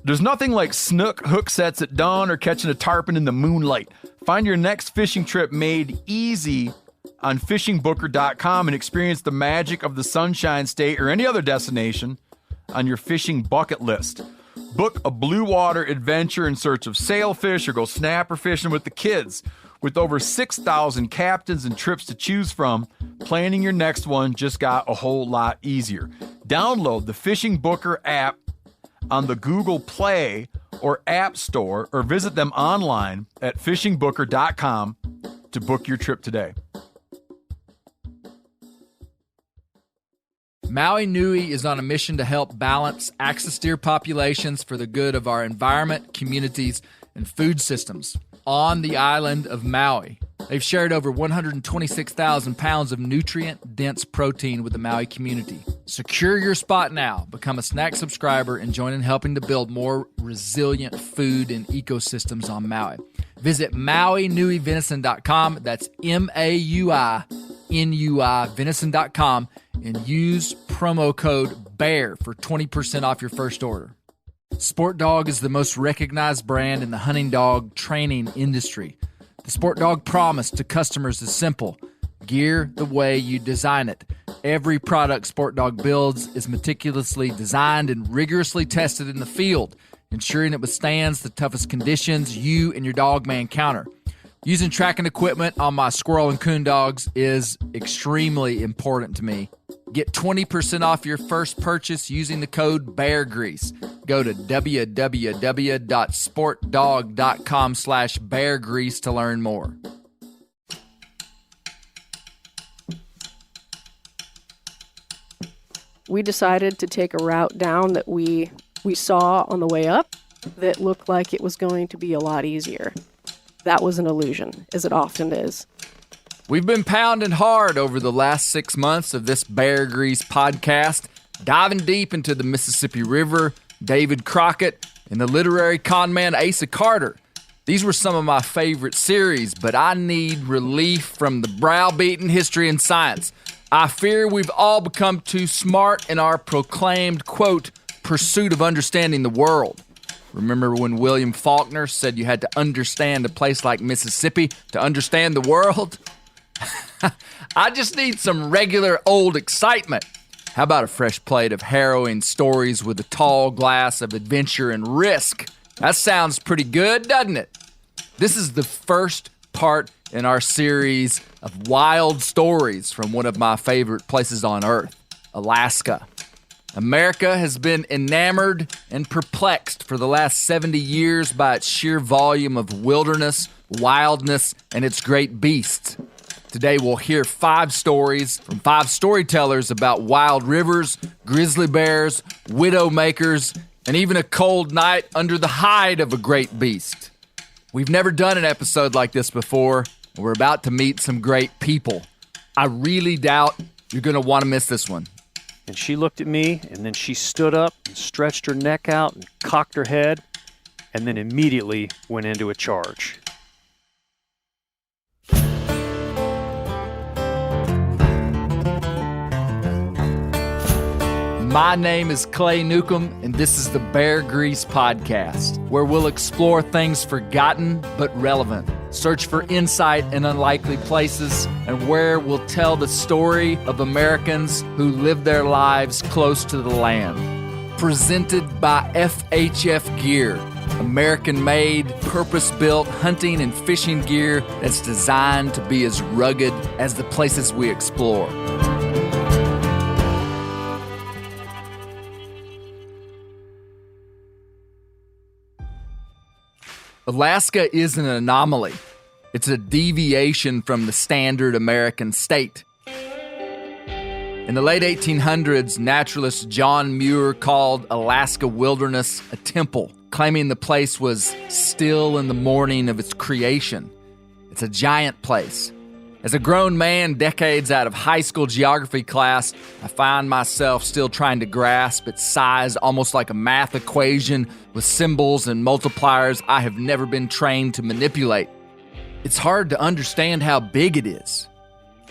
There's nothing like snook hook sets at dawn or catching a tarpon in the moonlight. Find your next fishing trip made easy on fishingbooker.com and experience the magic of the Sunshine State or any other destination on your fishing bucket list. Book a blue water adventure in search of sailfish or go snapper fishing with the kids. With over 6,000 captains and trips to choose from, planning your next one just got a whole lot easier. Download the Fishing Booker app on the Google Play or App Store, or visit them online at fishingbooker.com to book your trip today. Maui Nui is on a mission to help balance axis deer populations for the good of our environment, communities, and food systems on the island of Maui. They've shared over 126,000 pounds of nutrient-dense protein with the Maui community. Secure your spot now. Become a snack subscriber and join in helping to build more resilient food and ecosystems on Maui. Visit MauiNuiVenison.com. That's MauiNui venison.com and use promo code BEAR for 20% off your first order. Sport Dog is the most recognized brand in the hunting dog training industry. The Sport Dog promise to customers is simple: gear the way you design it. Every product Sport Dog builds is meticulously designed and rigorously tested in the field, ensuring it withstands the toughest conditions you and your dog may encounter. Using tracking equipment on my squirrel and coon dogs is extremely important to me. Get 20% off your first purchase using the code BEARGREASE. Go to www.sportdog.com/beargrease to learn more. We decided to take a route down that we saw on the way up that looked like it was going to be a lot easier. That was an illusion, as it often is. We've been pounding hard over the last 6 months of this Bear Grease podcast, diving deep into the Mississippi River, David Crockett, and the literary conman Asa Carter. These were some of my favorite series, but I need relief from the browbeaten history and science. I fear we've all become too smart in our proclaimed, quote, pursuit of understanding the world. Remember when William Faulkner said you had to understand a place like Mississippi to understand the world? I just need some regular old excitement. How about a fresh plate of harrowing stories with a tall glass of adventure and risk? That sounds pretty good, doesn't it? This is the first part in our series of wild stories from one of my favorite places on Earth, Alaska. America has been enamored and perplexed for the last 70 years by its sheer volume of wilderness, wildness, and its great beasts. Today we'll hear 5 stories from 5 storytellers about wild rivers, grizzly bears, widow makers, and even a cold night under the hide of a great beast. We've never done an episode like this before, and we're about to meet some great people. I really doubt you're going to want to miss this one. And she looked at me, and then she stood up and stretched her neck out and cocked her head, and then immediately went into a charge. My name is Clay Newcomb, and this is the Bear Grease Podcast, where we'll explore things forgotten but relevant, search for insight in unlikely places, and where we'll tell the story of Americans who live their lives close to the land. Presented by FHF Gear, American-made, purpose-built hunting and fishing gear that's designed to be as rugged as the places we explore. Alaska is an anomaly. It's a deviation from the standard American state. In the late 1800s, naturalist John Muir called Alaska wilderness a temple, claiming the place was still in the morning of its creation. It's a giant place. As a grown man, decades out of high school geography class, I find myself still trying to grasp its size almost like a math equation with symbols and multipliers I have never been trained to manipulate. It's hard to understand how big it is.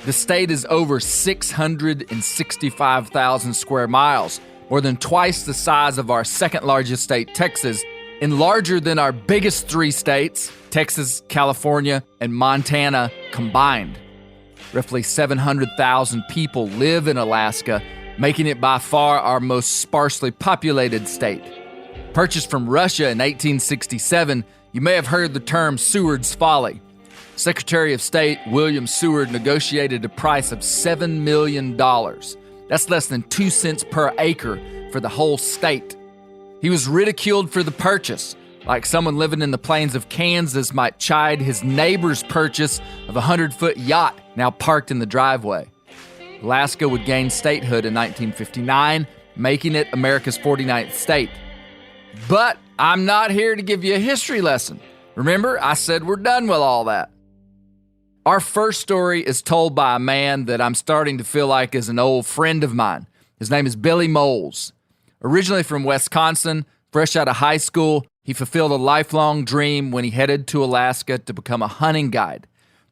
The state is over 665,000 square miles, more than twice the size of our second largest state, Texas, and larger than our biggest three states, Texas, California, and Montana combined. Roughly 700,000 people live in Alaska, making it by far our most sparsely populated state. Purchased from Russia in 1867, you may have heard the term Seward's Folly. Secretary of State William Seward negotiated a price of $7 million. That's less than 2 cents per acre for the whole state. He was ridiculed for the purchase, like someone living in the plains of Kansas might chide his neighbor's purchase of a 100-foot yacht now parked in the driveway. Alaska would gain statehood in 1959, making it America's 49th state. But I'm not here to give you a history lesson. Remember, I said we're done with all that. Our first story is told by a man that I'm starting to feel like is an old friend of mine. His name is Billy Moles. Originally from Wisconsin, fresh out of high school, he fulfilled a lifelong dream when he headed to Alaska to become a hunting guide.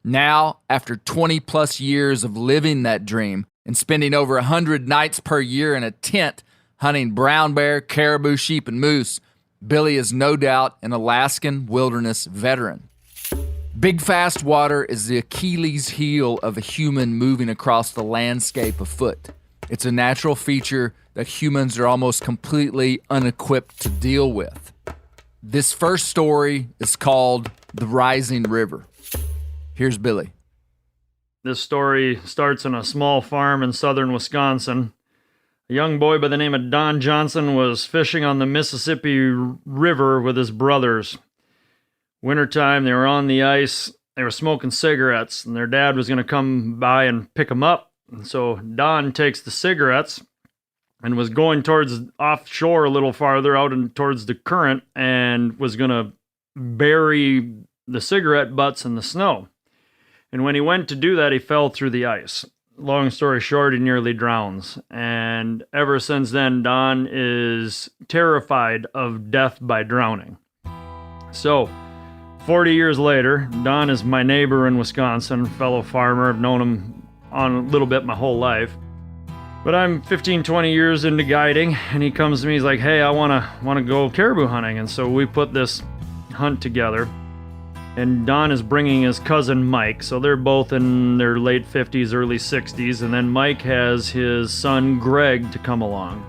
Now, after 20-plus years of living that dream and spending over 100 nights per year in a tent hunting brown bear, caribou, sheep, and moose, Billy is no doubt an Alaskan wilderness veteran. Big fast water is the Achilles heel of a human moving across the landscape afoot. It's a natural feature that humans are almost completely unequipped to deal with. This first story is called The Rising River. Here's Billy. This story starts on a small farm in southern Wisconsin. A young boy by the name of Don Johnson was fishing on the Mississippi River with his brothers. Wintertime, they were on the ice, they were smoking cigarettes, and their dad was going to come by and pick them up. And so Don takes the cigarettes and was going towards offshore a little farther out and towards the current and was going to bury the cigarette butts in the snow. And when he went to do that, he fell through the ice. Long story short, he nearly drowns. And ever since then, Don is terrified of death by drowning. So, 40 years later, Don is my neighbor in Wisconsin, fellow farmer. I've known him on a little bit my whole life. But I'm 15, 20 years into guiding, and he comes to me, he's like, hey, I wanna go caribou hunting. And so we put this hunt together. And Don is bringing his cousin Mike, so they're both in their late 50s, early 60s, and then Mike has his son Greg to come along.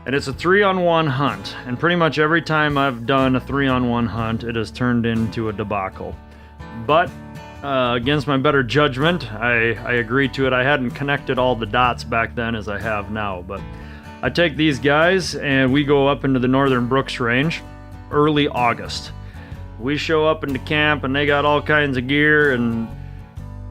And it's a 3-on-1 hunt, and pretty much every time I've done a 3-on-1 hunt, it has turned into a debacle. But against my better judgment, I agreed to it. I hadn't connected all the dots back then as I have now, but I take these guys and we go up into the northern Brooks Range, early August. We show up into camp and they got all kinds of gear, and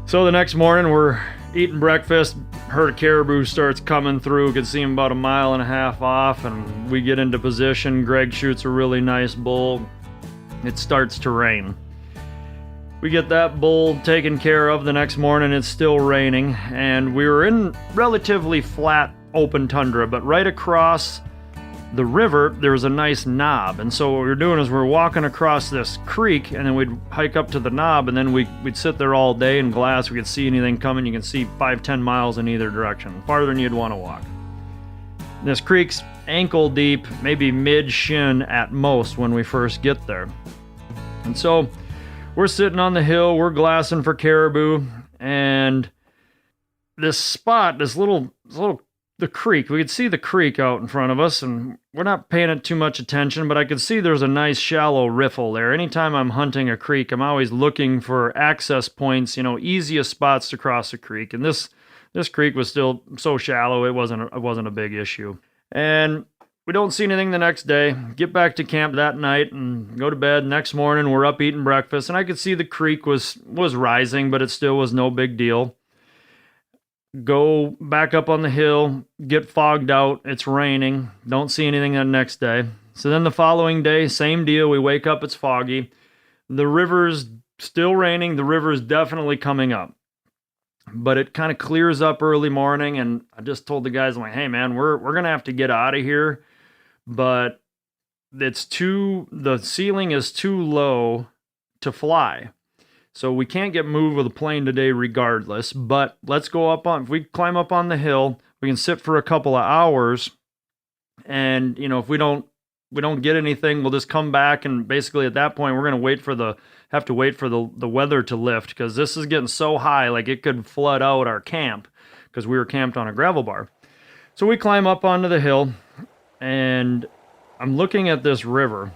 so the next morning we're eating breakfast. Herd of caribou starts coming through. Could see him about 1.5 miles off, and we get into position. Greg shoots a really nice bull. It starts to rain. We get that bull taken care of. The next morning it's still raining, and we were in relatively flat open tundra, but right across the river, there was a nice knob. And so what we were doing is we're walking across this creek, and then we'd hike up to the knob, and then we'd sit there all day in glass. We could see anything coming. You can see 5-10 miles in either direction, farther than you'd want to walk. This creek's ankle deep, maybe mid-shin at most when we first get there. And so we're sitting on the hill, we're glassing for caribou, and this spot, the creek, we could see the creek out in front of us, and we're not paying it too much attention, but I could see there's a nice shallow riffle there. Anytime I'm hunting a creek, I'm always looking for access points, easiest spots to cross a creek. And this creek was still so shallow, it wasn't a big issue. And we don't see anything the next day. Get back to camp that night and go to bed. Next morning, we're up eating breakfast, and I could see the creek was rising, but it still was no big deal. Go back up on the hill, get fogged out, it's raining, don't see anything the next day. So then the following day, same deal, we wake up, it's foggy. The river's still raining, the river's definitely coming up. But it kind of clears up early morning, and I just told the guys, I'm like, hey man, we're going to have to get out of here, but the ceiling is too low to fly. So we can't get moved with a plane today regardless, but let's go if we climb up on the hill, we can sit for a couple of hours And, if we don't get anything, we'll just come back. And basically at that point, we're going to have to wait for the weather to lift, because this is getting so high, like it could flood out our camp, because we were camped on a gravel bar. So we climb up onto the hill, and I'm looking at this river,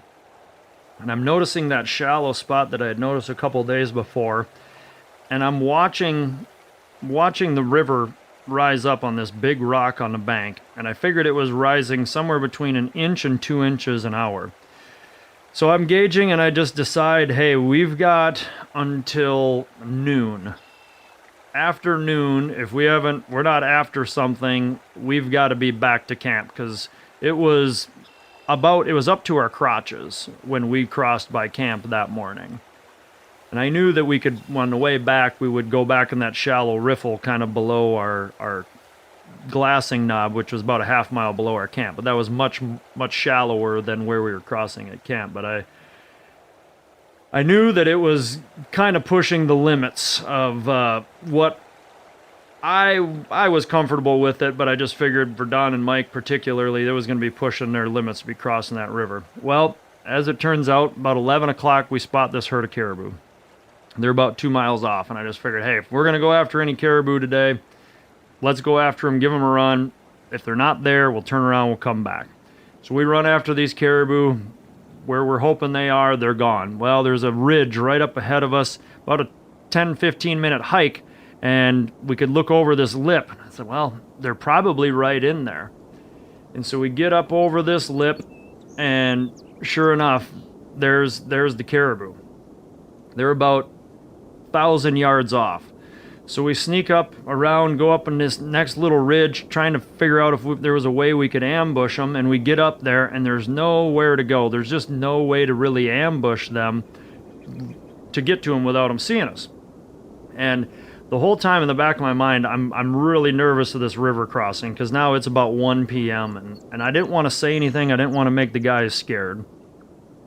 and I'm noticing that shallow spot that I had noticed a couple days before, and I'm watching the river rise up on this big rock on the bank, and I figured it was rising somewhere between 1 inch and 2 inches an hour. So I'm gauging, and I just decide, hey, we've got until noon. After noon, if we're not after something, we've got to be back to camp, because it was up to our crotches when we crossed by camp that morning. And I knew that we could, on the way back, we would go back in that shallow riffle kind of below our glassing knob, which was about a half mile below our camp. But that was much, much shallower than where we were crossing at camp. But I knew that it was kind of pushing the limits of what I was comfortable with it, but I just figured for Don and Mike particularly, it was going to be pushing their limits to be crossing that river. Well, as it turns out, about 11 o'clock, we spot this herd of caribou. They're about 2 miles off, and I just figured, hey, if we're going to go after any caribou today, let's go after them, give them a run. If they're not there, we'll turn around, we'll come back. So we run after these caribou. Where we're hoping they are, they're gone. Well, there's a ridge right up ahead of us, about a 10-15 minute hike, and we could look over this lip. I said, well, they're probably right in there. And so we get up over this lip, and sure enough, there's the caribou. They're about 1,000 yards off. So we sneak up around, go up on this next little ridge, trying to figure out if there was a way we could ambush them. And we get up there, and there's nowhere to go. There's just no way to really ambush them to get to them without them seeing us. And the whole time in the back of my mind, I'm really nervous of this river crossing, because now it's about 1 p.m. And I didn't want to say anything. I didn't want to make the guys scared.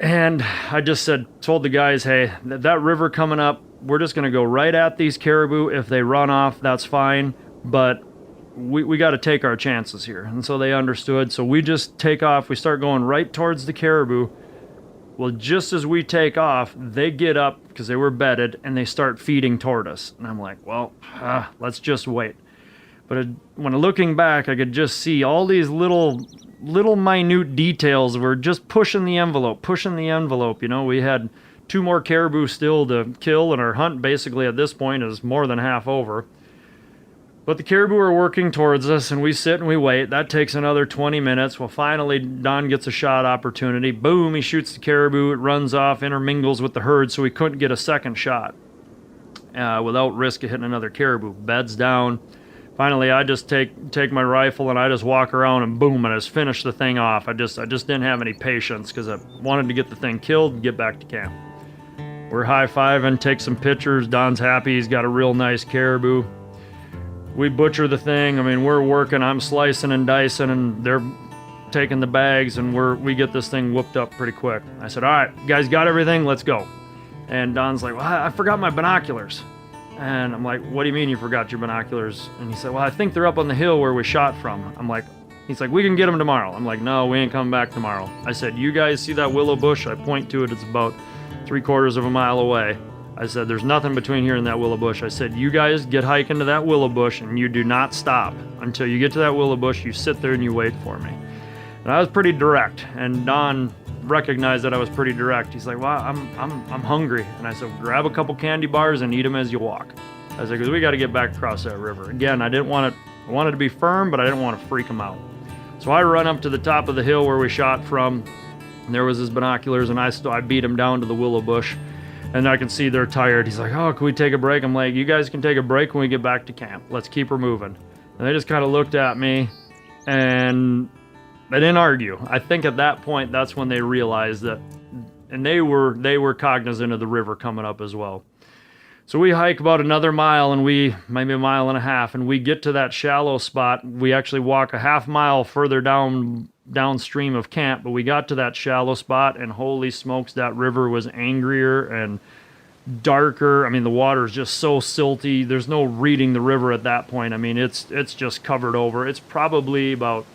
And I just told the guys, hey, that river coming up, we're just going to go right at these caribou. If they run off, that's fine. But we got to take our chances here. And so they understood. So we just take off. We start going right towards the caribou. Well, just as we take off, they get up, because they were bedded, and they start feeding toward us. And I'm like, well, let's just wait. But when looking back, I could just see all these little minute details. We're just pushing the envelope. We had 2 more caribou still to kill, and our hunt basically at this point is more than half over. But the caribou are working towards us, and we sit and we wait. That takes another 20 minutes. Well, finally, Don gets a shot opportunity. Boom, he shoots the caribou. It runs off, intermingles with the herd, so we couldn't get a second shot without risk of hitting another caribou. Beds down. Finally, I just take my rifle, and I just walk around, and boom, and I just finish the thing off. I just didn't have any patience, because I wanted to get the thing killed and get back to camp. We're high-fiving, take some pictures. Don's happy. He's got a real nice caribou. We butcher the thing. I mean, we're working. I'm slicing and dicing, and they're taking the bags, and we get this thing whooped up pretty quick. I said, all right, you guys got everything? Let's go. And Don's like, well, I forgot my binoculars. And I'm like, what do you mean you forgot your binoculars? And he said, well, I think they're up on the hill where we shot from. He's like, we can get them tomorrow. I'm like, no, we ain't coming back tomorrow. I said, you guys see that willow bush? I point to it. It's about 3/4 of a mile away. I said, there's nothing between here and that willow bush. I said, you guys get hiking to that willow bush, and you do not stop until you get to that willow bush. You sit there and you wait for me. And I was pretty direct, and Don recognized that I was pretty direct. He's like, well, I'm hungry. And I said, grab a couple candy bars and eat them as you walk. I said, because we got to get back across that river. Again, I wanted to be firm, but I didn't want to freak him out. So I run up to the top of the hill where we shot from, and there was his binoculars, and I beat him down to the willow bush. And I can see they're tired. He's like, oh, can we take a break? I'm like, you guys can take a break when we get back to camp. Let's keep her moving. And they just kind of looked at me, and they didn't argue. I think at that point, that's when they realized that, and they were cognizant of the river coming up as well. So we hike about another mile, and maybe a mile and a half, and we get to that shallow spot. We actually walk a half mile further downstream of camp, but we got to that shallow spot, and holy smokes, that river was angrier and darker. I mean, the water is just so silty. There's no reading the river at that point. I mean, it's just covered over. It's probably about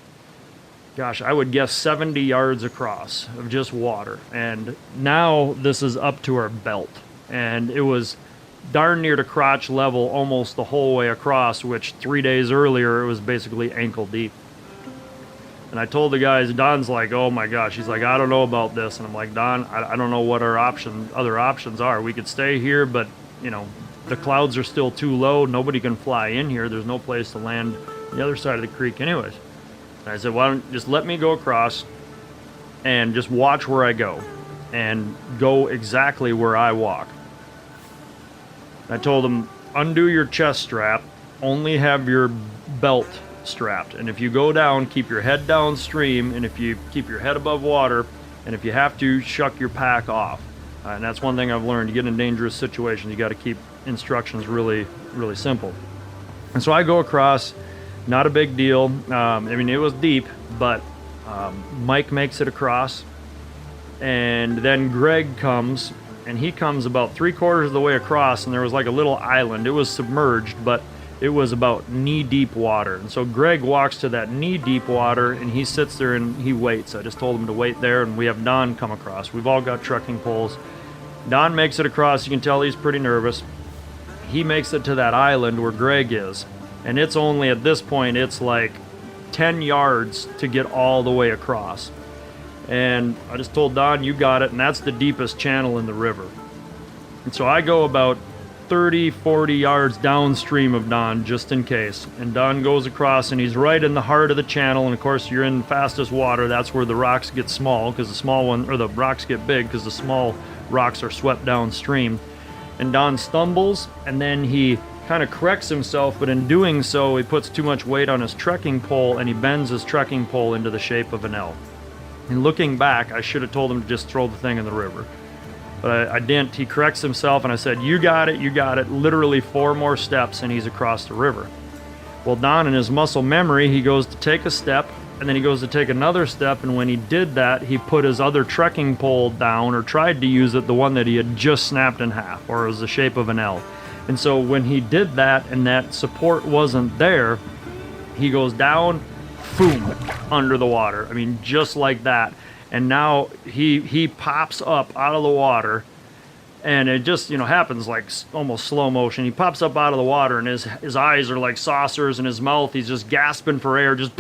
gosh, I would guess 70 yards across of just water. And now this is up to our belt. And it was darn near to crotch level almost the whole way across, which 3 days earlier, it was basically ankle deep. And I told the guys, Don's like, oh my gosh, he's like, I don't know about this. And I'm like, Don, I don't know what our other options are. We could stay here, but, you know, the clouds are still too low. Nobody can fly in here. There's no place to land on the other side of the creek anyways. And I said, why don't just let me go across and just watch where I go and go exactly where I walk. And I told him, undo your chest strap, only have your belt strapped. And if you go down, keep your head downstream, and if you keep your head above water, and if you have to, shuck your pack off. And that's one thing I've learned. You get in dangerous situations, you got to keep instructions really, really simple. And so I go across, not a big deal. I mean, it was deep, but Mike makes it across. And then Greg comes, and he comes about 3/4 of the way across, and there was like a little island. It was submerged, but it was about knee-deep water. And so Greg walks to that knee-deep water, and he sits there and he waits. I just told him to wait there, and we have Don come across. We've all got trekking poles. Don makes it across. You can tell he's pretty nervous. He makes it to that island where Greg is. And it's only, at this point, it's like 10 yards to get all the way across. And I just told Don, you got it, and that's the deepest channel in the river. And so I go about 30, 40 yards downstream of Don, just in case. And Don goes across, and he's right in the heart of the channel. And of course, you're in fastest water. That's where the rocks get small, because the small one, or the rocks get big, because the small rocks are swept downstream. And Don stumbles, and then he kind of corrects himself, but in doing so, he puts too much weight on his trekking pole, and he bends his trekking pole into the shape of an L. And looking back, I should have told him to just throw the thing in the river. But I didn't. He corrects himself, and I said, you got it, you got it. Literally 4 more steps, and he's across the river. Well, Don, in his muscle memory, he goes to take a step, and then he goes to take another step, and when he did that, he put his other trekking pole down, or tried to use it, the one that he had just snapped in half, or it was the shape of an L. And so when he did that, and that support wasn't there, he goes down, boom, under the water. I mean, just like that. And now he pops up out of the water, and it just, you know, happens like almost slow motion. He pops up out of the water, and his eyes are like saucers, and his mouth, he's just gasping for air, just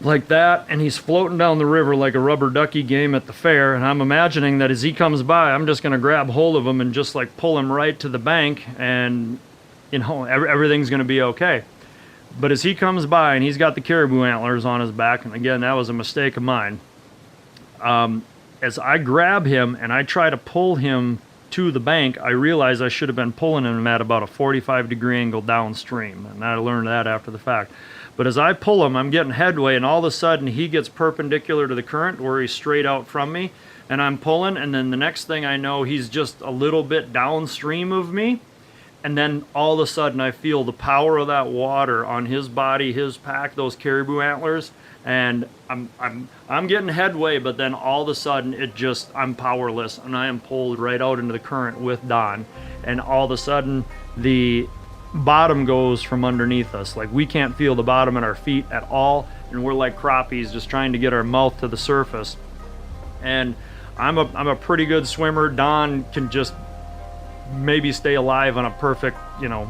like that. And he's floating down the river like a rubber ducky game at the fair. And I'm imagining that as he comes by, I'm just going to grab hold of him and just like pull him right to the bank, and, you know, everything's going to be okay. But as he comes by, and he's got the caribou antlers on his back, and again, that was a mistake of mine. As I grab him and I try to pull him to the bank, I realize I should have been pulling him at about a 45-degree angle downstream, and I learned that after the fact. But as I pull him, I'm getting headway, and all of a sudden he gets perpendicular to the current where he's straight out from me, and I'm pulling, and then the next thing I know, he's just a little bit downstream of me. And then all of a sudden I feel the power of that water on his body, his pack, those caribou antlers, and I'm getting headway, but then all of a sudden I'm powerless, and I am pulled right out into the current with Don. And all of a sudden the bottom goes from underneath us. Like, we can't feel the bottom at our feet at all, and we're like crappies just trying to get our mouth to the surface. And I'm a pretty good swimmer. Don can just maybe stay alive on a perfect, you know,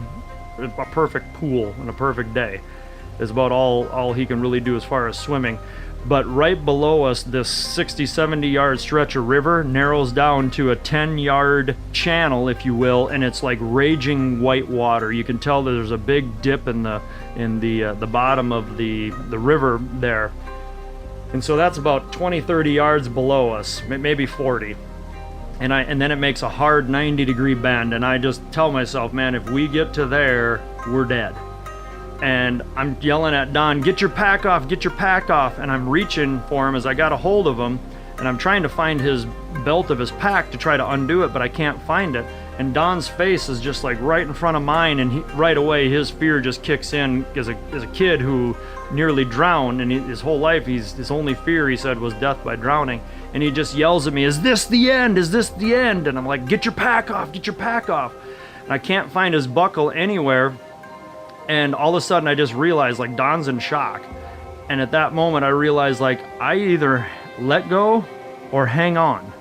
a perfect pool and a perfect day is about all he can really do as far as swimming. But right below us, this 60, 70 yard stretch of river narrows down to a 10-yard channel, if you will, and it's like raging white water. You can tell that there's a big dip in the bottom of the river there. And so that's about 20, 30 yards below us, maybe 40. And then it makes a hard 90-degree bend, and I just tell myself, man, if we get to there, we're dead. And I'm yelling at Don, get your pack off, get your pack off. And I'm reaching for him as I got a hold of him, and I'm trying to find his belt of his pack to try to undo it, but I can't find it. And Don's face is just like right in front of mine, and right away his fear just kicks in as a kid who nearly drowned, and his whole life his only fear, he said, was death by drowning. And he just yells at me, is this the end? Is this the end? And I'm like, get your pack off, get your pack off. And I can't find his buckle anywhere. And all of a sudden I just realized, like, Don's in shock. And at that moment, I realized, like, I either let go or hang on.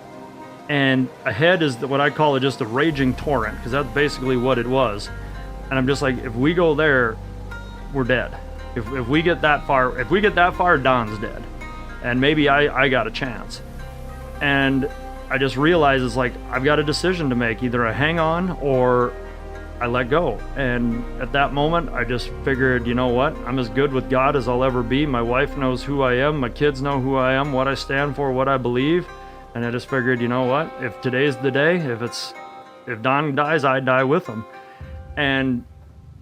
And ahead is what I call it, just a raging torrent, because that's basically what it was. And I'm just like, if we go there, we're dead. If we get that far, Don's dead. And maybe I got a chance. And I just realized it's like, I've got a decision to make. Either I hang on or I let go. And at that moment, I just figured, you know what? I'm as good with God as I'll ever be. My wife knows who I am. My kids know who I am, what I stand for, what I believe. And I just figured, you know what? If today's the day, if Don dies, I die with him. And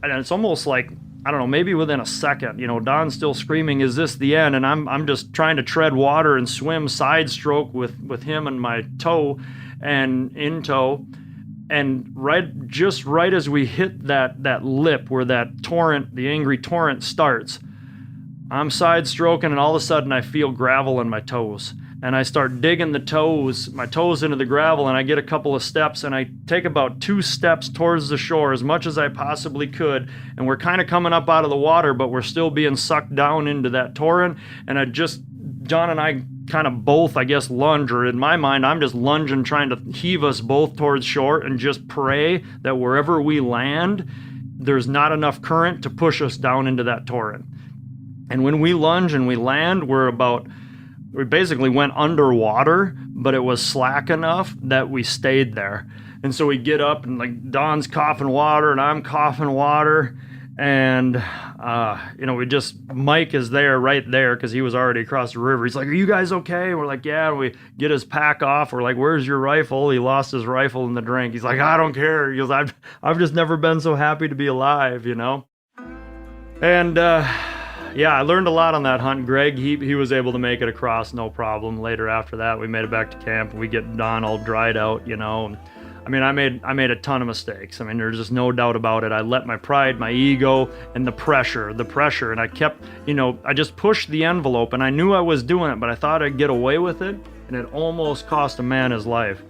it's almost like, I don't know, maybe within a second, you know, Don's still screaming, is this the end? And I'm just trying to tread water and swim side stroke with him and my toe and in tow. And right as we hit that lip where that torrent, the angry torrent starts, I'm side stroking, and all of a sudden I feel gravel in my toes. And I start digging my toes into the gravel, and I get a couple of steps, and I take about 2 steps towards the shore as much as I possibly could. And we're kind of coming up out of the water, but we're still being sucked down into that torrent. And John and I kind of both, I guess, lunge, or in my mind, I'm just lunging, trying to heave us both towards shore and just pray that wherever we land, there's not enough current to push us down into that torrent. And when we lunge and we land, we basically went underwater, but it was slack enough that we stayed there. And so we get up, and like Don's coughing water and I'm coughing water. And, Mike is right there because he was already across the river. He's like, are you guys okay? And we're like, yeah. And we get his pack off. We're like, where's your rifle? He lost his rifle in the drink. He's like, I don't care. He goes, I've just never been so happy to be alive, you know? And, I learned a lot on that hunt. Greg, he was able to make it across no problem. Later after that, we made it back to camp. We get Don all dried out, you know. I mean, I made a ton of mistakes. I mean, there's just no doubt about it. I let my pride, my ego, and the pressure, and I kept, I just pushed the envelope, and I knew I was doing it, but I thought I'd get away with it, and it almost cost a man his life.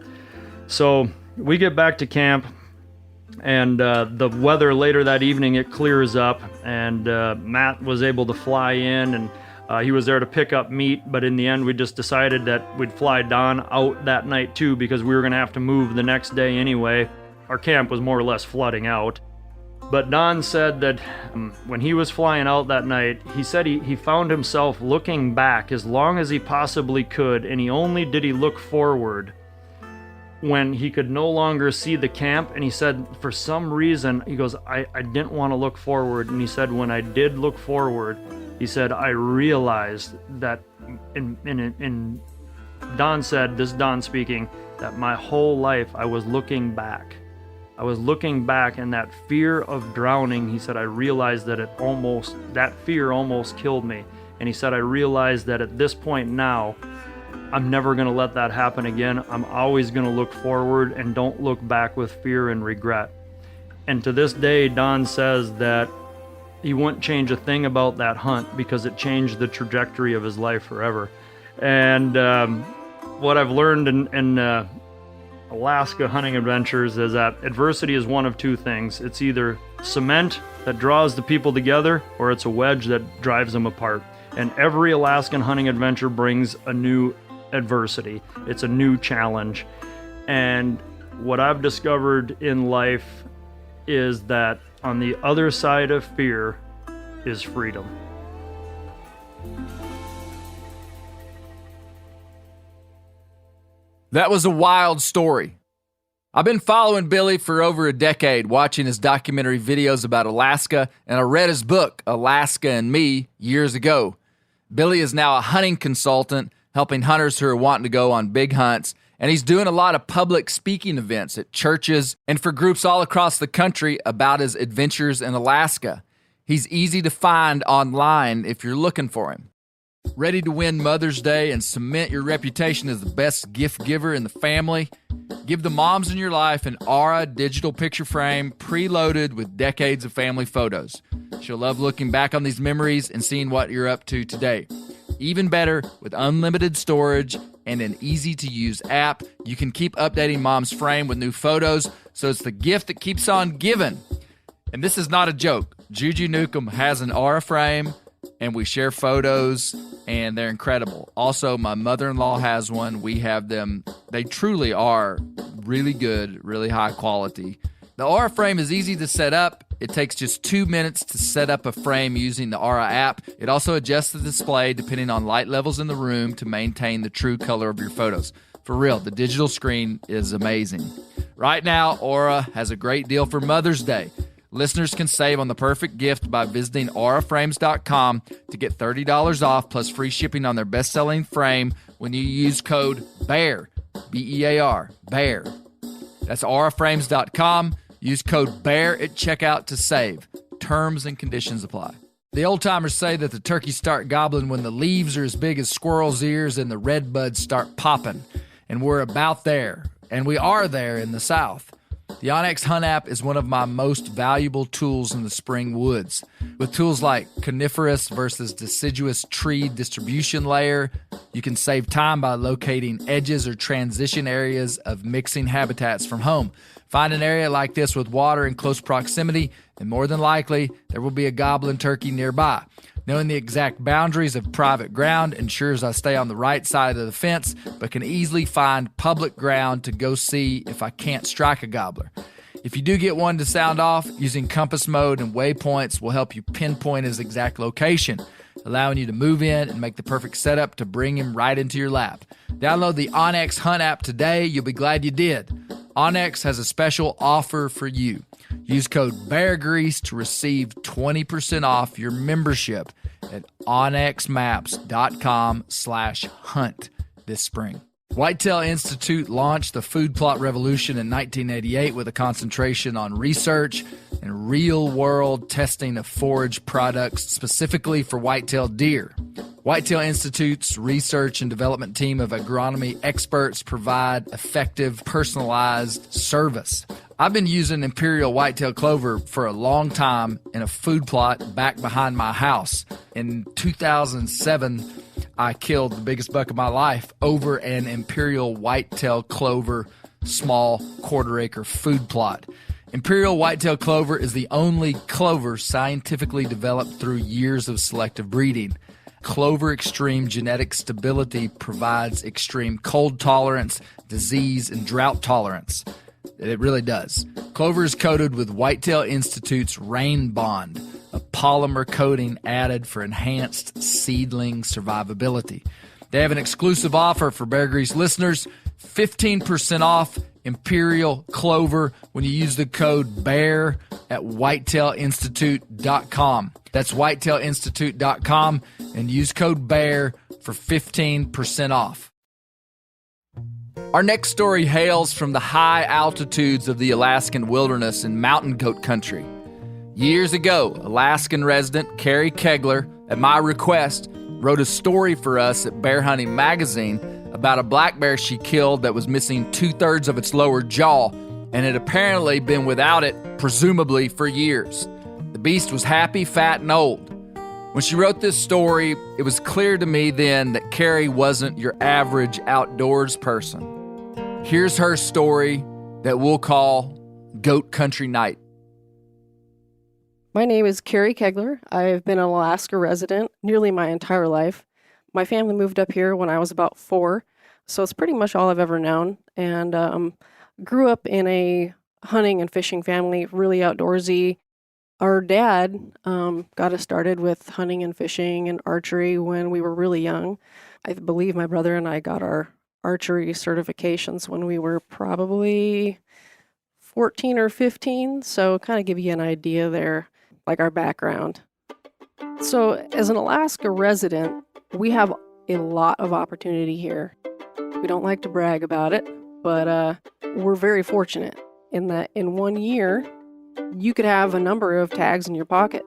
So we get back to camp, and the weather later that evening, it clears up, and Matt was able to fly in, and he was there to pick up meat, but in the end, we just decided that we'd fly Don out that night too, because we were going to have to move the next day anyway. Our camp was more or less flooding out. But Don said that when he was flying out that night, he said he found himself looking back as long as he possibly could, and he look forward when he could no longer see the camp. And he said, for some reason, he goes, I didn't want to look forward. And he said, when I did look forward, he said, I realized that, in Don said, this Don speaking, that my whole life I was looking back. I was looking back, and that fear of drowning, he said, I realized that that fear almost killed me. And he said, I realized that at this point now, I'm never going to let that happen again. I'm always going to look forward and don't look back with fear and regret. And to this day, Don says that he wouldn't change a thing about that hunt because it changed the trajectory of his life forever. And what I've learned in Alaska hunting adventures is that adversity is one of two things. It's either cement that draws the people together, or it's a wedge that drives them apart. And every Alaskan hunting adventure brings a new adversity. It's a new challenge. And what I've discovered in life is that on the other side of fear is freedom. That was a wild story. I've been following Billy for over a decade, watching his documentary videos about Alaska, and I read his book, Alaska and Me, years ago. Billy is now a hunting consultant, helping hunters who are wanting to go on big hunts, and he's doing a lot of public speaking events at churches and for groups all across the country about his adventures in Alaska. He's easy to find online if you're looking for him. Ready to win Mother's Day and cement your reputation as the best gift giver in the family? Give the moms in your life an Aura digital picture frame preloaded with decades of family photos. She'll love looking back on these memories and seeing what you're up to today. Even better, with unlimited storage and an easy-to-use app, you can keep updating Mom's frame with new photos, so it's the gift that keeps on giving. And this is not a joke. Juju Newcomb has an Aura frame and we share photos, and they're incredible. Also, my mother-in-law has one. We have them. They truly are really good, really high quality. The Aura frame is easy to set up. It takes just 2 minutes to set up a frame using the Aura app. It also adjusts the display depending on light levels in the room to maintain the true color of your photos. For real, the digital screen is amazing. Right now, Aura has a great deal for Mother's Day. Listeners can save on the perfect gift by visiting auraframes.com to get $30 off plus free shipping on their best-selling frame when you use code BEAR, B-E-A-R, BEAR. That's auraframes.com. Use code BEAR at checkout to save. Terms and conditions apply. The old-timers say that the turkeys start gobbling when the leaves are as big as squirrels' ears and the red buds start popping. And we're about there. And we are there in the South. The onX Hunt app is one of my most valuable tools in the spring woods. With tools like coniferous versus deciduous tree distribution layer, you can save time by locating edges or transition areas of mixing habitats from home. Find an area like this with water in close proximity, and more than likely, there will be a gobbling turkey nearby. Knowing the exact boundaries of private ground ensures I stay on the right side of the fence, but can easily find public ground to go see if I can't strike a gobbler. If you do get one to sound off, using compass mode and waypoints will help you pinpoint his exact location, allowing you to move in and make the perfect setup to bring him right into your lap. Download the onX Hunt app today. You'll be glad you did. onX has a special offer for you. Use code BEARGREASE to receive 20% off your membership at onxmaps.com/hunt this spring. Whitetail Institute launched the food plot revolution in 1988 with a concentration on research and real-world testing of forage products specifically for whitetail deer. Whitetail Institute's research and development team of agronomy experts provide effective, personalized service. I've been using Imperial Whitetail Clover for a long time in a food plot back behind my house. In 2007, I killed the biggest buck of my life over an Imperial Whitetail Clover small quarter-acre food plot. Imperial Whitetail Clover is the only clover scientifically developed through years of selective breeding. Clover Extreme genetic stability provides extreme cold tolerance, disease, and drought tolerance. It really does. Clover is coated with Whitetail Institute's Rain Bond, a polymer coating added for enhanced seedling survivability. They have an exclusive offer for Bear Grease listeners, 15% off Imperial Clover when you use the code BEAR at whitetailinstitute.com. That's whitetailinstitute.com and use code BEAR for 15% off. Our next story hails from the high altitudes of the Alaskan wilderness in mountain goat country. Years ago, Alaskan resident Carrie Kegler, at my request, wrote a story for us at Bear Hunting Magazine about a black bear she killed that was missing 2/3 of its lower jaw and had apparently been without it, presumably for years. The beast was happy, fat, and old. When she wrote this story, it was clear to me then that Carrie wasn't your average outdoors person. Here's her story that we'll call Goat Country Night. My name is Carrie Kegler. I've been an Alaska resident nearly my entire life. My family moved up here when I was about 4, so it's pretty much all I've ever known. And grew up in a hunting and fishing family, really outdoorsy. Our dad got us started with hunting and fishing and archery when we were really young. I believe my brother and I got our archery certifications when we were probably 14 or 15, so kind of give you an idea there, like our background. So as an Alaska resident, we have a lot of opportunity here. We don't like to brag about it, but we're very fortunate in that in 1 year, you could have a number of tags in your pocket.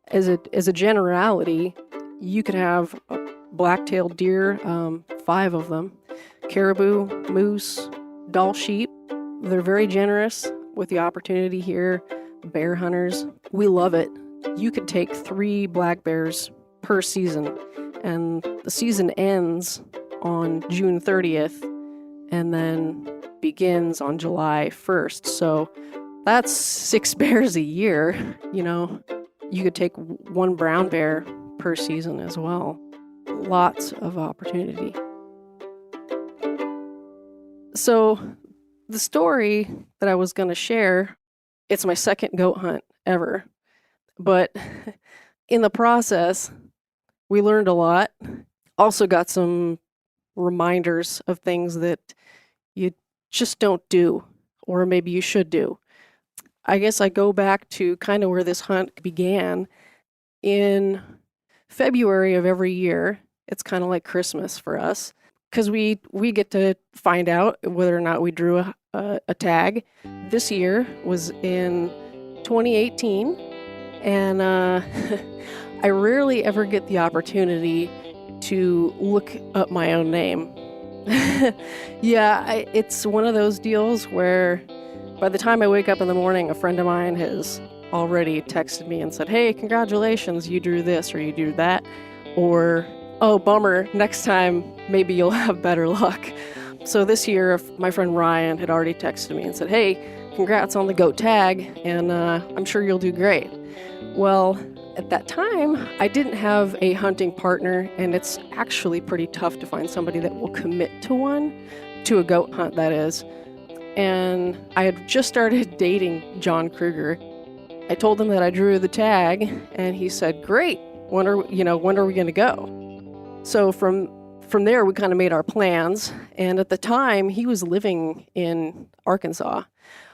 As a generality, you could have black-tailed deer, 5 of them, caribou, moose, Dall sheep. They're very generous with the opportunity here. Bear hunters, we love it. You could take 3 black bears per season, and the season ends on June 30th and then begins on July 1st. So that's 6 bears a year. You know, you could take 1 brown bear per season as well. Lots of opportunity. So the story that I was going to share, it's my second goat hunt ever. But in the process, we learned a lot. Also got some reminders of things that you just don't do, or maybe you should do. I guess I go back to kind of where this hunt began. In February of every year, it's kind of like Christmas for us, because we get to find out whether or not we drew a tag. This year was in 2018, and I rarely ever get the opportunity to look up my own name. It's one of those deals where by the time I wake up in the morning, a friend of mine has already texted me and said, "Hey, congratulations, you drew this or you drew that," or, "Oh, bummer, next time maybe you'll have better luck." So this year, my friend Ryan had already texted me and said, "Hey, congrats on the goat tag, and I'm sure you'll do great." Well, at that time, I didn't have a hunting partner, and it's actually pretty tough to find somebody that will commit to a goat hunt, that is. And I had just started dating John Kruger. I told him that I drew the tag, and he said, "Great. When are we going to go?" So from there, we kind of made our plans. And at the time, he was living in Arkansas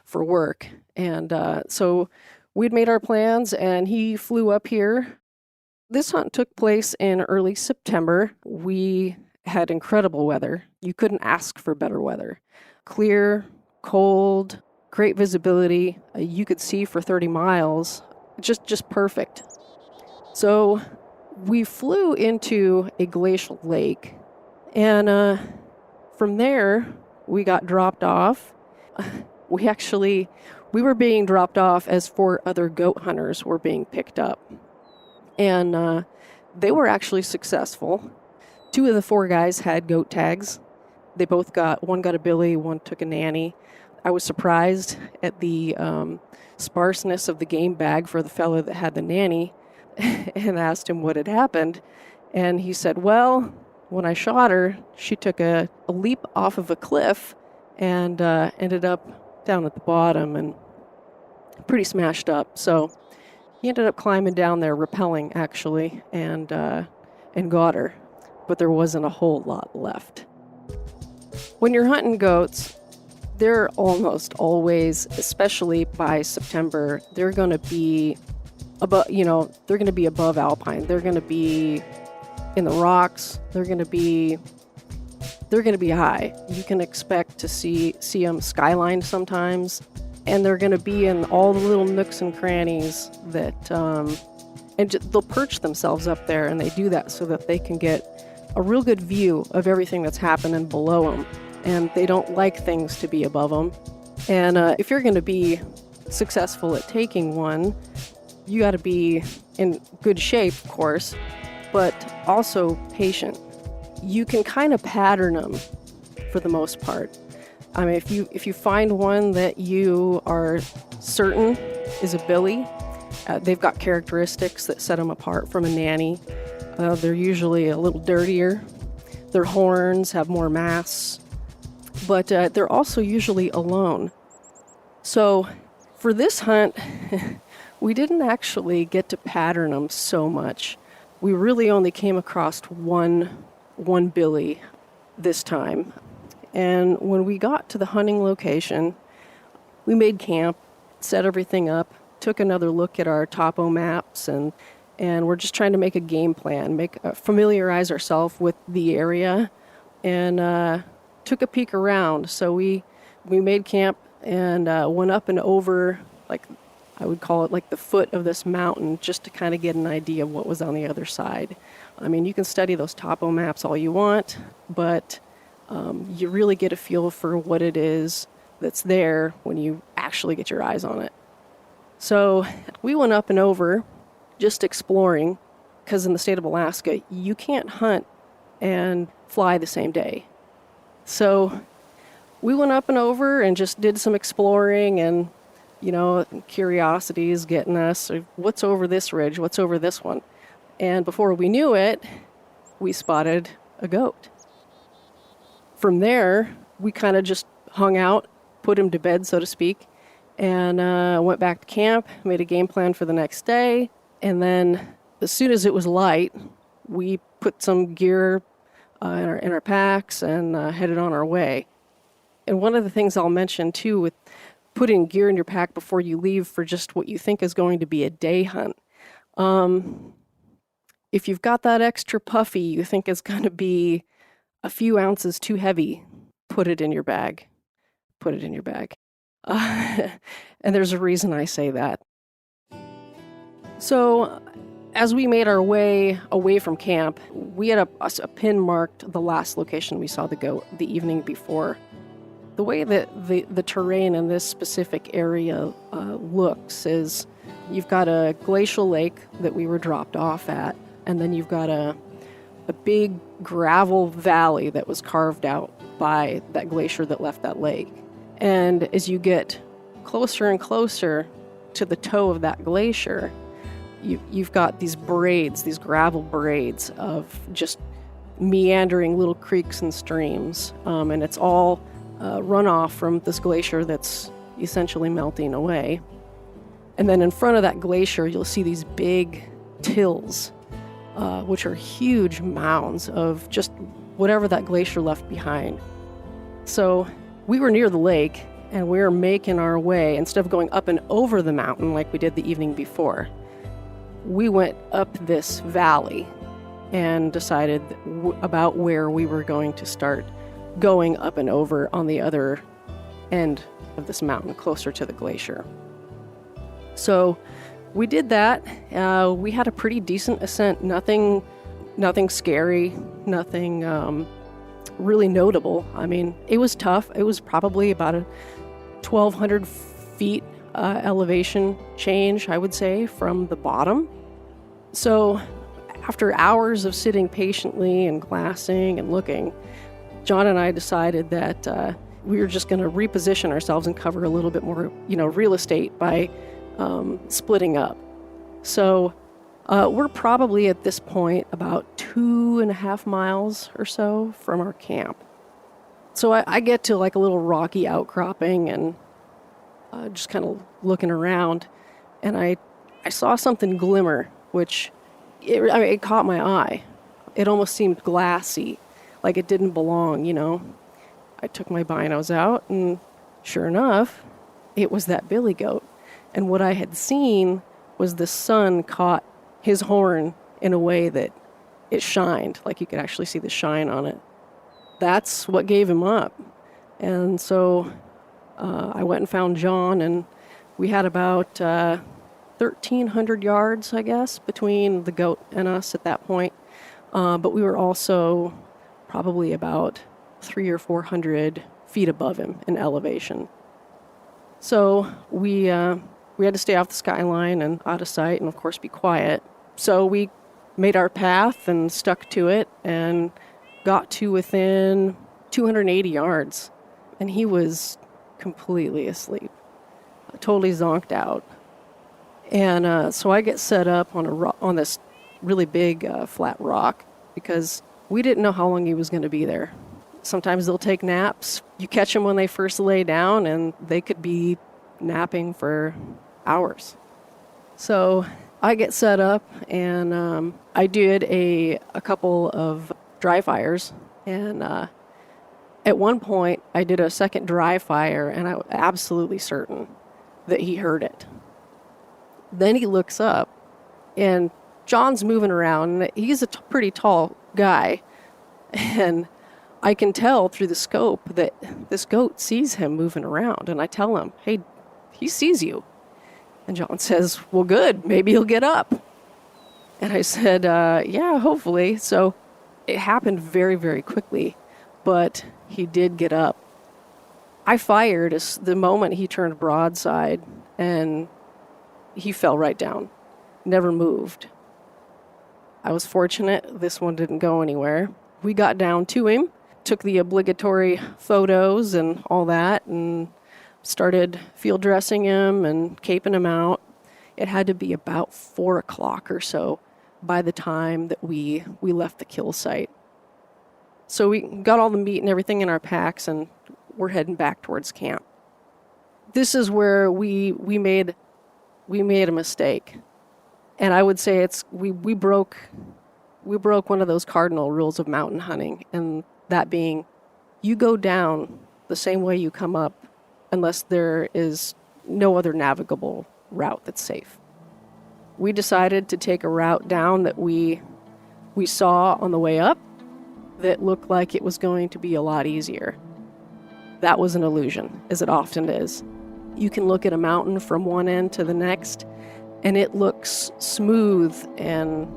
for work, and so we'd made our plans, and he flew up here. This hunt took place in early September. We had incredible weather. You couldn't ask for better weather. Clear, cold, great visibility. You could see for 30 miles. Just perfect. So we flew into a glacial lake, and from there, we got dropped off. We were being dropped off as 4 other goat hunters were being picked up. And they were actually successful. 2 of the 4 guys had goat tags. One got a billy, one took a nanny. I was surprised at the sparseness of the game bag for the fellow that had the nanny and asked him what had happened. And he said, "Well, when I shot her, she took a leap off of a cliff and ended up down at the bottom and pretty smashed up." So he ended up climbing down there, rappelling actually, and got her. But there wasn't a whole lot left. When you're hunting goats, they're almost always, especially by September, they're going to be above alpine. They're going to be in the rocks. They're going to be high. You can expect to see them skylined sometimes, and they're going to be in all the little nooks and crannies that, they'll perch themselves up there, and they do that so that they can get a real good view of everything that's happening below them, and they don't like things to be above them. And if you're going to be successful at taking one, you got to be in good shape, of course, but also patient. You can kind of pattern them for the most part. I mean, if you find one that you are certain is a billy, they've got characteristics that set them apart from a nanny. They're usually a little dirtier. Their horns have more mass, but they're also usually alone. So for this hunt, we didn't actually get to pattern them so much. We really only came across one billy this time. And when we got to the hunting location, we made camp, set everything up, took another look at our topo maps, and we're just trying to make a game plan, familiarize ourselves with the area, and took a peek around. So we made camp and went up and over, like I would call it like the foot of this mountain, just to kind of get an idea of what was on the other side. I mean, you can study those topo maps all you want, but you really get a feel for what it is that's there when you actually get your eyes on it. So we went up and over, just exploring, because in the state of Alaska, you can't hunt and fly the same day. So we went up and over and just did some exploring, and curiosity is getting us. What's over this ridge? What's over this one? And before we knew it, we spotted a goat. From there, we kind of just hung out, put him to bed, so to speak, and went back to camp, made a game plan for the next day. And then as soon as it was light, we put some gear in our packs and headed on our way. And one of the things I'll mention too with putting gear in your pack before you leave for just what you think is going to be a day hunt. If you've got that extra puffy you think is going to be a few ounces too heavy, put it in your bag. Put it in your bag. And there's a reason I say that. So as we made our way away from camp, we had a pin marked the last location we saw the goat the evening before. The way that the terrain in this specific area looks is you've got a glacial lake that we were dropped off at, and then you've got a big gravel valley that was carved out by that glacier that left that lake. And as you get closer and closer to the toe of that glacier, you've got these braids, these gravel braids of just meandering little creeks and streams. And it's all runoff from this glacier that's essentially melting away. And then in front of that glacier, you'll see these big tills, which are huge mounds of just whatever that glacier left behind. So we were near the lake, and we were making our way, instead of going up and over the mountain like we did the evening before, we went up this valley and decided about where we were going to start going up and over on the other end of this mountain, closer to the glacier. So we did that. We had a pretty decent ascent. Nothing scary, nothing really notable. I mean, it was tough. It was probably about a 1,200 feet elevation change, I would say, from the bottom. So after hours of sitting patiently and glassing and looking, John and I decided that we were just going to reposition ourselves and cover a little bit more, real estate by splitting up. So we're probably at this point about 2.5 miles or so from our camp. So I get to like a little rocky outcropping and just kind of looking around, and I saw something glimmer, which it caught my eye. It almost seemed glassy, like it didn't belong, I took my binos out, and sure enough, it was that billy goat. And what I had seen was the sun caught his horn in a way that it shined, like you could actually see the shine on it. That's what gave him up. And so I went and found John, and we had about 1,300 yards, I guess, between the goat and us at that point. But we were also probably about 300 or 400 feet above him in elevation. So we had to stay off the skyline and out of sight and, of course, be quiet. So we made our path and stuck to it and got to within 280 yards. And he was completely asleep, totally zonked out. And so I get set up on this really big flat rock because we didn't know how long he was going to be there. Sometimes they'll take naps. You catch them when they first lay down, and they could be napping for hours. So I get set up, and I did a couple of dry fires. And at one point, I did a second dry fire, and I was absolutely certain that he heard it. Then he looks up, and John's moving around. And he's a pretty tall guy, and I can tell through the scope that this goat sees him moving around. And I tell him, hey, he sees you. And John says, well, good, maybe he'll get up. And I said, yeah, hopefully. So it happened very, very quickly, but he did get up. I fired as the moment he turned broadside, and he fell right down, never moved. I was fortunate this one didn't go anywhere. We got down to him, took the obligatory photos and all that, and started field dressing him and caping him out. It had to be about 4 o'clock or so by the time that we left the kill site. So we got all the meat and everything in our packs, and we're heading back towards camp. This is where we made a mistake. And I would say we broke one of those cardinal rules of mountain hunting, and that being, you go down the same way you come up unless there is no other navigable route that's safe. We decided to take a route down that we saw on the way up that looked like it was going to be a lot easier. That was an illusion, as it often is. You can look at a mountain from one end to the next, and it looks smooth and,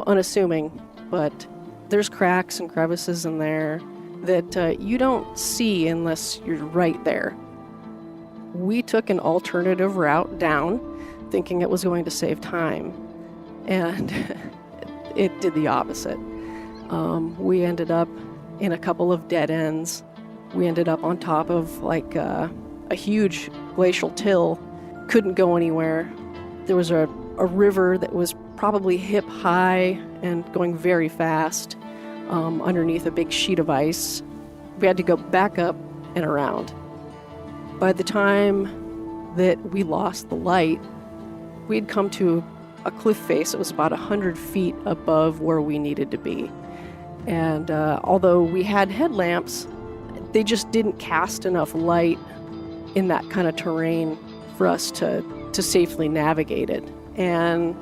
unassuming, but there's cracks and crevices in there that you don't see unless you're right there. We took an alternative route down, thinking it was going to save time, and it did the opposite. We ended up in a couple of dead ends. We ended up on top of a huge glacial till, couldn't go anywhere. There was a river that was probably hip high and going very fast underneath a big sheet of ice. We had to go back up and around. By the time that we lost the light, we'd come to a cliff face that was about 100 feet above where we needed to be. And although we had headlamps, they just didn't cast enough light in that kind of terrain for us to safely navigate it. And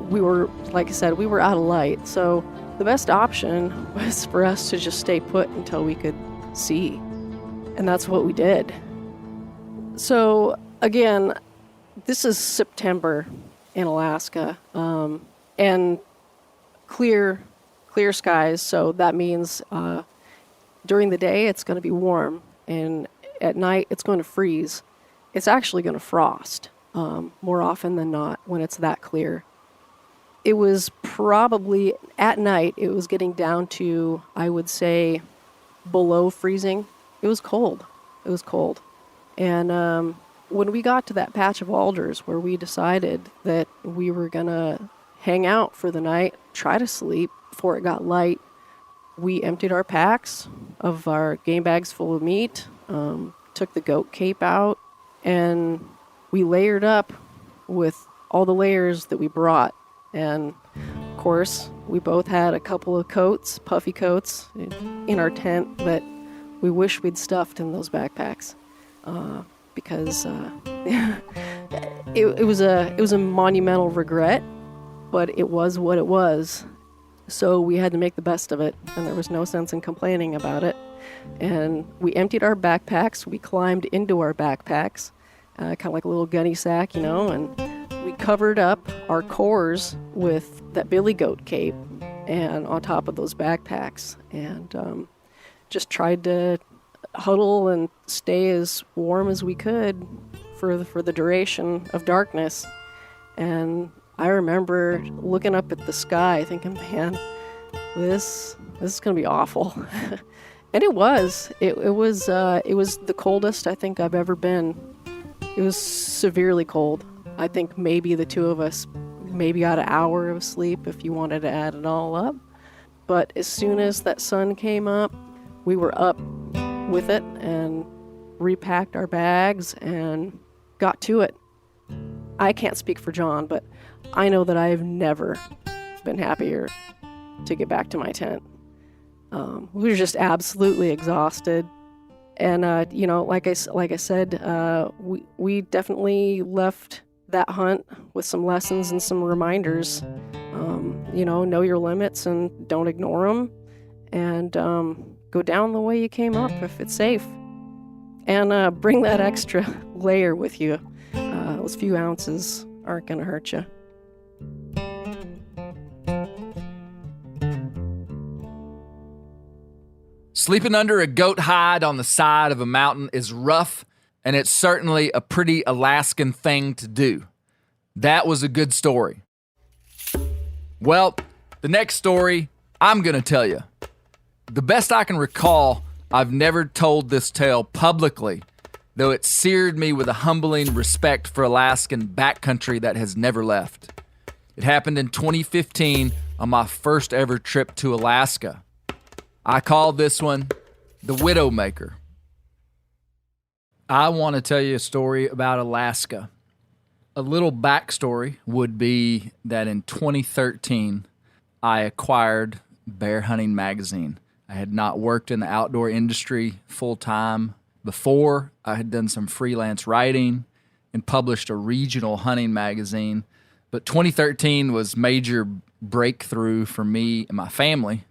we were, like I said, we were out of light. So the best option was for us to just stay put until we could see. And that's what we did. So again, this is September in Alaska, and clear skies. So that means during the day it's going to be warm, and at night it's going to freeze. It's actually going to frost more often than not when it's that clear. It was probably at night, it was getting down to, I would say, below freezing. It was cold. And when we got to that patch of alders where we decided that we were going to hang out for the night, try to sleep before it got light, we emptied our packs of our game bags full of meat, took the goat cape out, and we layered up with all the layers that we brought. And of course, we both had a couple of coats, puffy coats, in our tent that we wish we'd stuffed in those backpacks. Because it was a monumental regret, but it was what it was. So we had to make the best of it, and there was no sense in complaining about it. And we emptied our backpacks. We climbed into our backpacks, kind of like a little gunny sack, and we covered up our cores with that billy goat cape and on top of those backpacks, and just tried to huddle and stay as warm as we could for the duration of darkness. And I remember looking up at the sky thinking, man, this is going to be awful. And it was. It was the coldest I think I've ever been. It was severely cold. I think maybe the two of us maybe got an hour of sleep if you wanted to add it all up. But as soon as that sun came up, we were up with it and repacked our bags and got to it. I can't speak for John, but I know that I've never been happier to get back to my tent. We were just absolutely exhausted. And, like I said, we definitely left that hunt with some lessons and some reminders. Know your limits and don't ignore them. And go down the way you came up if it's safe. And bring that extra layer with you. Those few ounces aren't going to hurt you. Sleeping under a goat hide on the side of a mountain is rough, and it's certainly a pretty Alaskan thing to do. That was a good story. Well, the next story I'm going to tell you. The best I can recall, I've never told this tale publicly, though it seared me with a humbling respect for Alaskan backcountry that has never left. It happened in 2015 on my first ever trip to Alaska. I call this one the Widowmaker. I want to tell you a story about Alaska. A little backstory would be that in 2013, I acquired Bear Hunting Magazine. I had not worked in the outdoor industry full-time before. I had done some freelance writing and published a regional hunting magazine. But 2013 was major breakthrough for me and my family.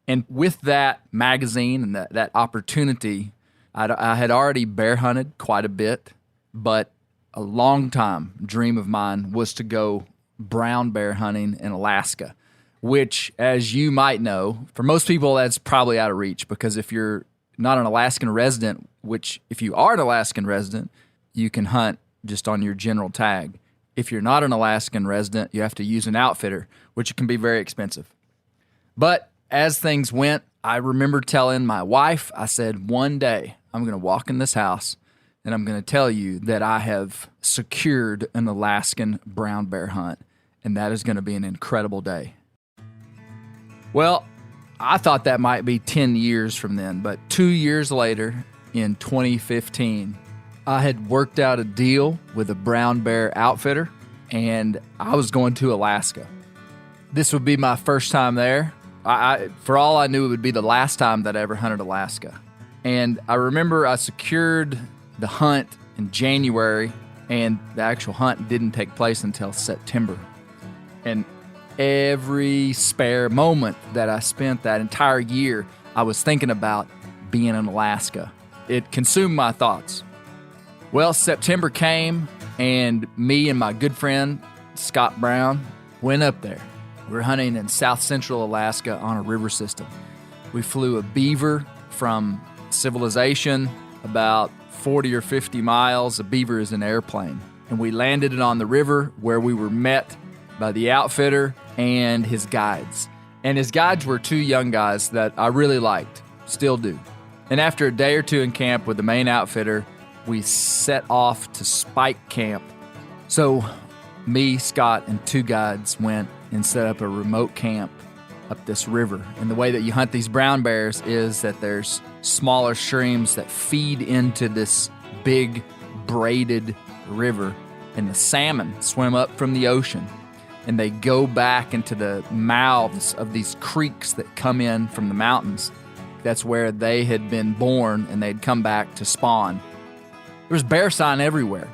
And with that magazine and that opportunity, I had already bear hunted quite a bit, but a long time dream of mine was to go brown bear hunting in Alaska, which, as you might know, for most people, that's probably out of reach, because if you're not an Alaskan resident, which if you are an Alaskan resident, you can hunt just on your general tag. If you're not an Alaskan resident, you have to use an outfitter, which can be very expensive. But as things went, I remember telling my wife, I said, one day I'm going to walk in this house and I'm going to tell you that I have secured an Alaskan brown bear hunt, and that is going to be an incredible day. Well, I thought that might be 10 years from then, but 2 years later, in 2015, I had worked out a deal with a brown bear outfitter, and I was going to Alaska. This would be my first time there. For all I knew, it would be the last time that I ever hunted Alaska. And I remember I secured the hunt in January, and the actual hunt didn't take place until September. And every spare moment that I spent that entire year, I was thinking about being in Alaska. It consumed my thoughts. Well, September came, and me and my good friend, Scott Brown, went up there. We're hunting in south central Alaska on a river system. We flew a beaver from civilization about 40 or 50 miles. A beaver is an airplane. And we landed it on the river, where we were met by the outfitter and his guides. And his guides were two young guys that I really liked, still do. And after a day or two in camp with the main outfitter, we set off to Spike Camp. So me, Scott, and two guides went and set up a remote camp up this river. And the way that you hunt these brown bears is that there's smaller streams that feed into this big braided river, and the salmon swim up from the ocean, and they go back into the mouths of these creeks that come in from the mountains. That's where they had been born, and they'd come back to spawn. There was bear sign everywhere,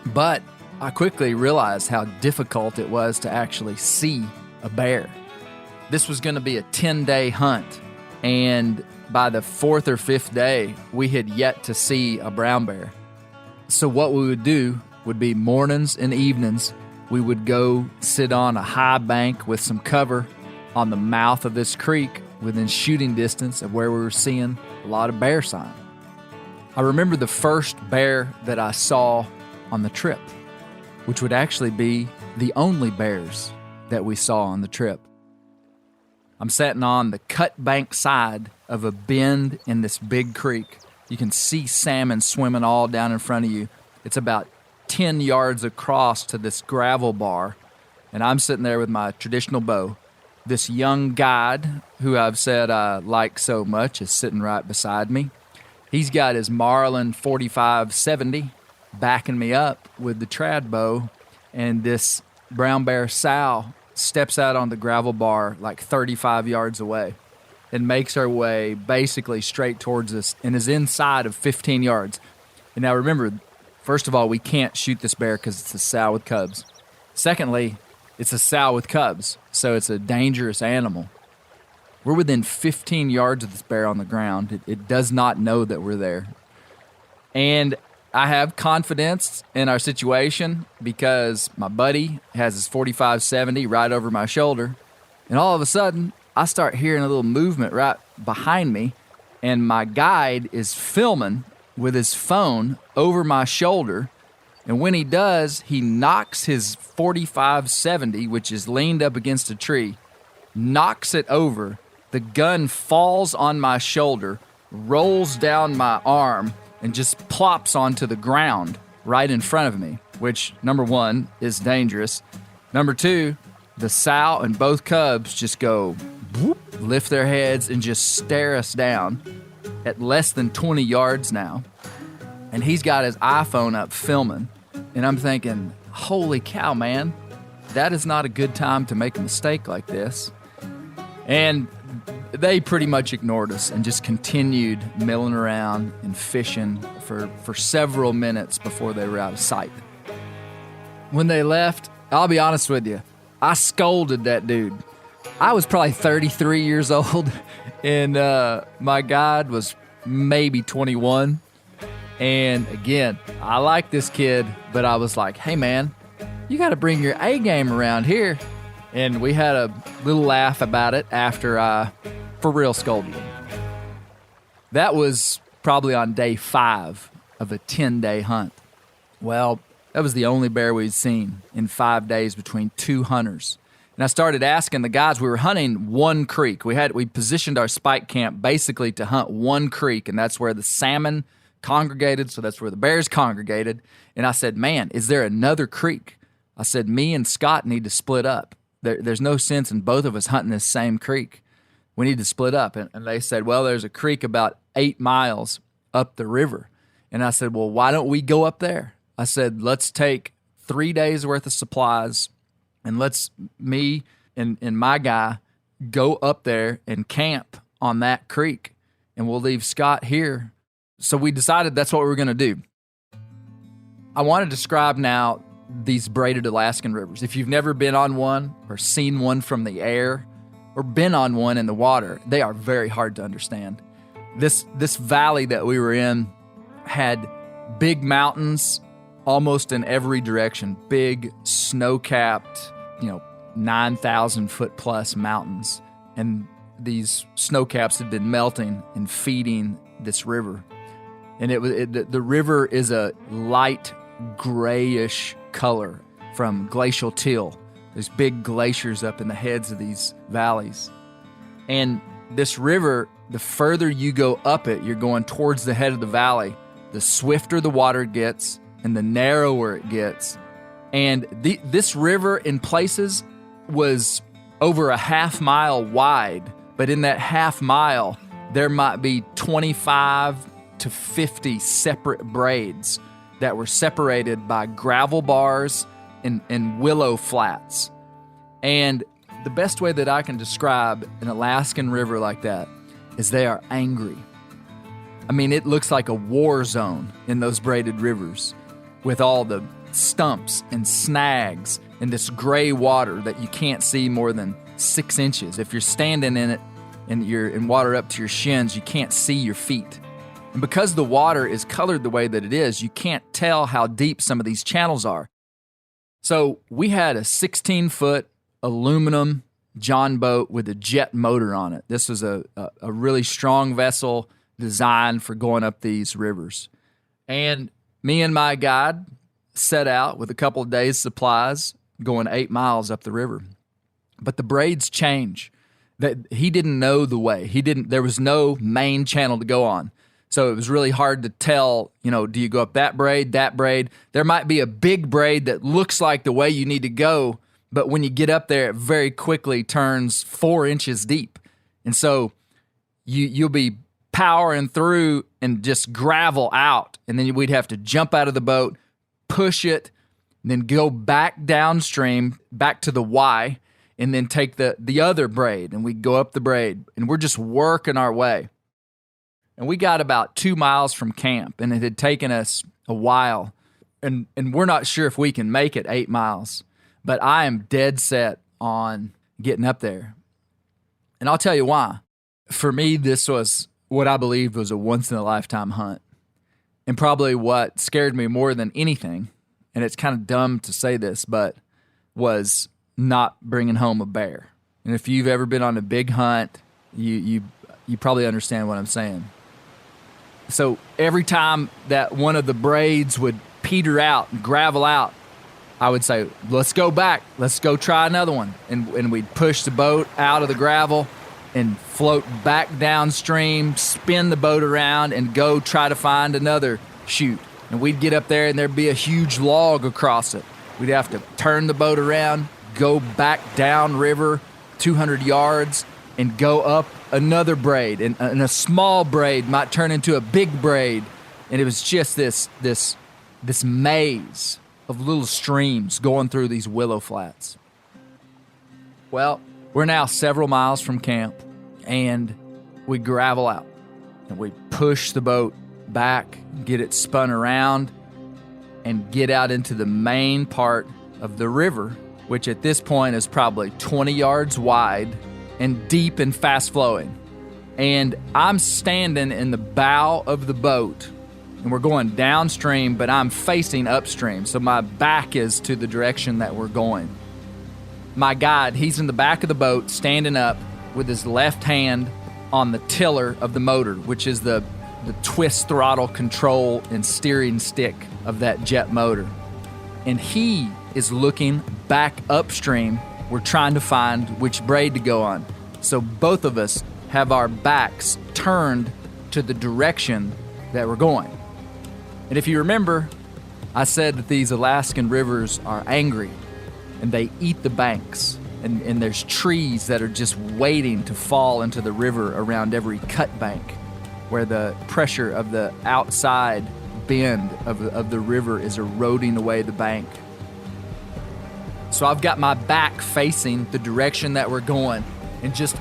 but I quickly realized how difficult it was to actually see a bear. This was going to be a 10-day hunt, and by the fourth or fifth day, we had yet to see a brown bear. So what we would do would be mornings and evenings, we would go sit on a high bank with some cover on the mouth of this creek within shooting distance of where we were seeing a lot of bear sign. I remember the first bear that I saw on the trip, which would actually be the only bears that we saw on the trip. I'm sitting on the cut bank side of a bend in this big creek. You can see salmon swimming all down in front of you. It's about 10 yards across to this gravel bar, and I'm sitting there with my traditional bow. This young guide, who I've said I like so much, is sitting right beside me. He's got his Marlin 45-70 backing me up with the trad bow, and this brown bear sow steps out on the gravel bar like 35 yards away and makes her way basically straight towards us and is inside of 15 yards. And now remember, first of all, we can't shoot this bear because it's a sow with cubs. Secondly, it's a sow with cubs, so it's a dangerous animal. We're within 15 yards of this bear on the ground. It does not know that we're there. And I have confidence in our situation because my buddy has his 45-70 right over my shoulder. And all of a sudden, I start hearing a little movement right behind me, and my guide is filming with his phone over my shoulder. And when he does, he knocks his 45-70, which is leaned up against a tree, knocks it over. The gun falls on my shoulder, rolls down my arm, and just plops onto the ground right in front of me, which, number one, is dangerous. Number two, the sow and both cubs just go whoop, lift their heads and just stare us down at less than 20 yards now. And he's got his iPhone up filming. And I'm thinking, holy cow, man, that is not a good time to make a mistake like this. And they pretty much ignored us and just continued milling around and fishing for several minutes before they were out of sight. When they left, I'll be honest with you, I scolded that dude. I was probably 33 years old, and my guide was maybe 21. And again, I like this kid, but I was like, hey man, you got to bring your A game around here. And we had a little laugh about it after I, for real, scolded him. That was probably on day 5 of a 10-day hunt. Well, that was the only bear we'd seen in 5 days between 2 hunters. And I started asking the guys, we were hunting one creek. We positioned our spike camp basically to hunt one creek, and that's where the salmon congregated, so that's where the bears congregated. And I said, man, is there another creek? I said, me and Scott need to split up. There's no sense in both of us hunting this same creek. We need to split up. And they said, well, there's a creek about 8 miles up the river. And I said, well, why don't we go up there? I said, let's take 3 days worth of supplies and let's, me and my guy, go up there and camp on that creek. And we'll leave Scott here. So we decided that's what we were going to do. I want to describe now these braided Alaskan rivers. If you've never been on one or seen one from the air or been on one in the water, they are very hard to understand. This valley that we were in had big mountains almost in every direction, big snow-capped, 9,000 foot plus mountains. And these snow caps had been melting and feeding this river. And the river is a light grayish color from glacial till. There's big glaciers up in the heads of these valleys. And this river, the further you go up it, you're going towards the head of the valley, the swifter the water gets and the narrower it gets. And this river in places was over a half mile wide, but in that half mile, there might be 25 to 50 separate braids that were separated by gravel bars and willow flats. And the best way that I can describe an Alaskan river like that is they are angry. I mean, it looks like a war zone in those braided rivers with all the stumps and snags and this gray water that you can't see more than 6 inches. If you're standing in it and you're in water up to your shins, you can't see your feet. And because the water is colored the way that it is, you can't tell how deep some of these channels are. So we had a 16-foot aluminum John boat with a jet motor on it. This was a really strong vessel designed for going up these rivers. And me and my guide set out with a couple of days' supplies going 8 miles up the river. But the braids change. That he didn't know the way. There was no main channel to go on. So it was really hard to tell, do you go up that braid? There might be a big braid that looks like the way you need to go, but when you get up there, it very quickly turns 4 inches deep. And so you'll be powering through and just gravel out, and then we'd have to jump out of the boat, push it, and then go back downstream, back to the Y, and then take the other braid, and we'd go up the braid, and we're just working our way. And we got about 2 miles from camp, and it had taken us a while, and we're not sure if we can make it 8 miles, but I am dead set on getting up there. And I'll tell you why. For me, this was what I believed was a once-in-a-lifetime hunt, and probably what scared me more than anything, and it's kind of dumb to say this, but was not bringing home a bear. And if you've ever been on a big hunt, you probably understand what I'm saying. So every time that one of the braids would peter out and gravel out, I would say, let's go back. Let's go try another one. And we'd push the boat out of the gravel and float back downstream, spin the boat around, and go try to find another chute. And we'd get up there, and there'd be a huge log across it. We'd have to turn the boat around, go back down river 200 yards and go up another braid. And a small braid might turn into a big braid. And it was just this maze of little streams going through these willow flats. Well, we're now several miles from camp, and we gravel out, and we push the boat back, get it spun around, and get out into the main part of the river, which at this point is probably 20 yards wide and deep and fast-flowing. And I'm standing in the bow of the boat, and we're going downstream, but I'm facing upstream, so my back is to the direction that we're going. My guide, he's in the back of the boat, standing up with his left hand on the tiller of the motor, which is the twist throttle control and steering stick of that jet motor. And he is looking back upstream. We're trying to find which braid to go on. So both of us have our backs turned to the direction that we're going. And if you remember, I said that these Alaskan rivers are angry and they eat the banks. And there's trees that are just waiting to fall into the river around every cut bank where the pressure of the outside bend of the river is eroding away the bank. So I've got my back facing the direction that we're going, and just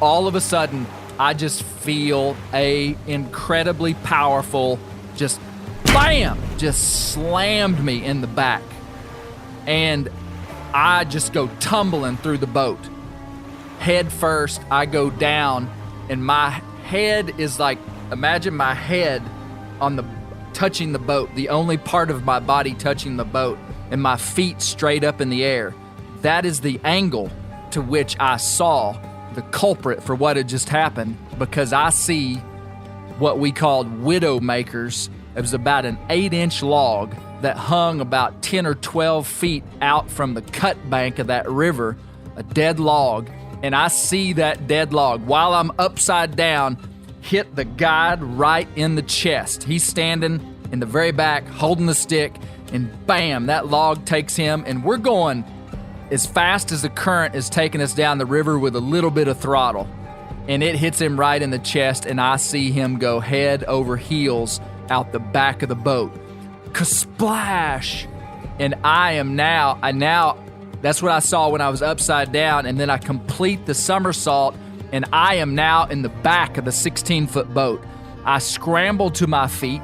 all of a sudden, I just feel a incredibly powerful, just bam, just slammed me in the back. And I just go tumbling through the boat. Head first, I go down, and my head is like, imagine my head touching the boat, the only part of my body touching the boat, and my feet straight up in the air. That is the angle to which I saw the culprit for what had just happened, because I see what we called widow makers. It was about an 8-inch log that hung about 10 or 12 feet out from the cut bank of that river, a dead log. And I see that dead log while I'm upside down hit the guide right in the chest. He's standing in the very back holding the stick, and bam, that log takes him, and we're going as fast as the current is taking us down the river with a little bit of throttle. And it hits him right in the chest, and I see him go head over heels out the back of the boat. Ka-splash! And I now, that's what I saw when I was upside down, and then I complete the somersault, and I am now in the back of the 16-foot boat. I scramble to my feet,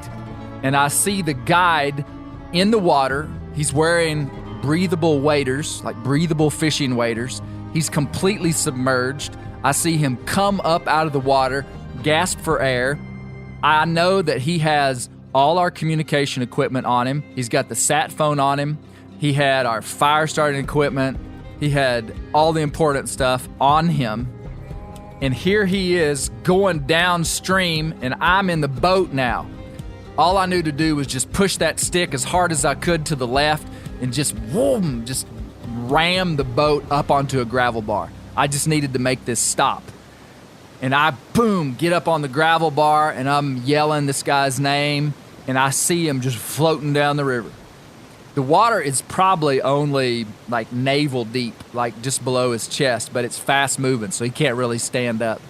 and I see the guide in the water. He's wearing breathable waders, like breathable fishing waders. He's completely submerged. I see him come up out of the water, gasp for air. I know that he has all our communication equipment on him. He's got the sat phone on him. He had our fire starting equipment. He had all the important stuff on him. And here he is going downstream, and I'm in the boat now. All I knew to do was just push that stick as hard as I could to the left and just ram the boat up onto a gravel bar. I just needed to make this stop. And I, get up on the gravel bar, and I'm yelling this guy's name, and I see him just floating down the river. The water is probably only like navel deep, like just below his chest, but it's fast moving, so he can't really stand up.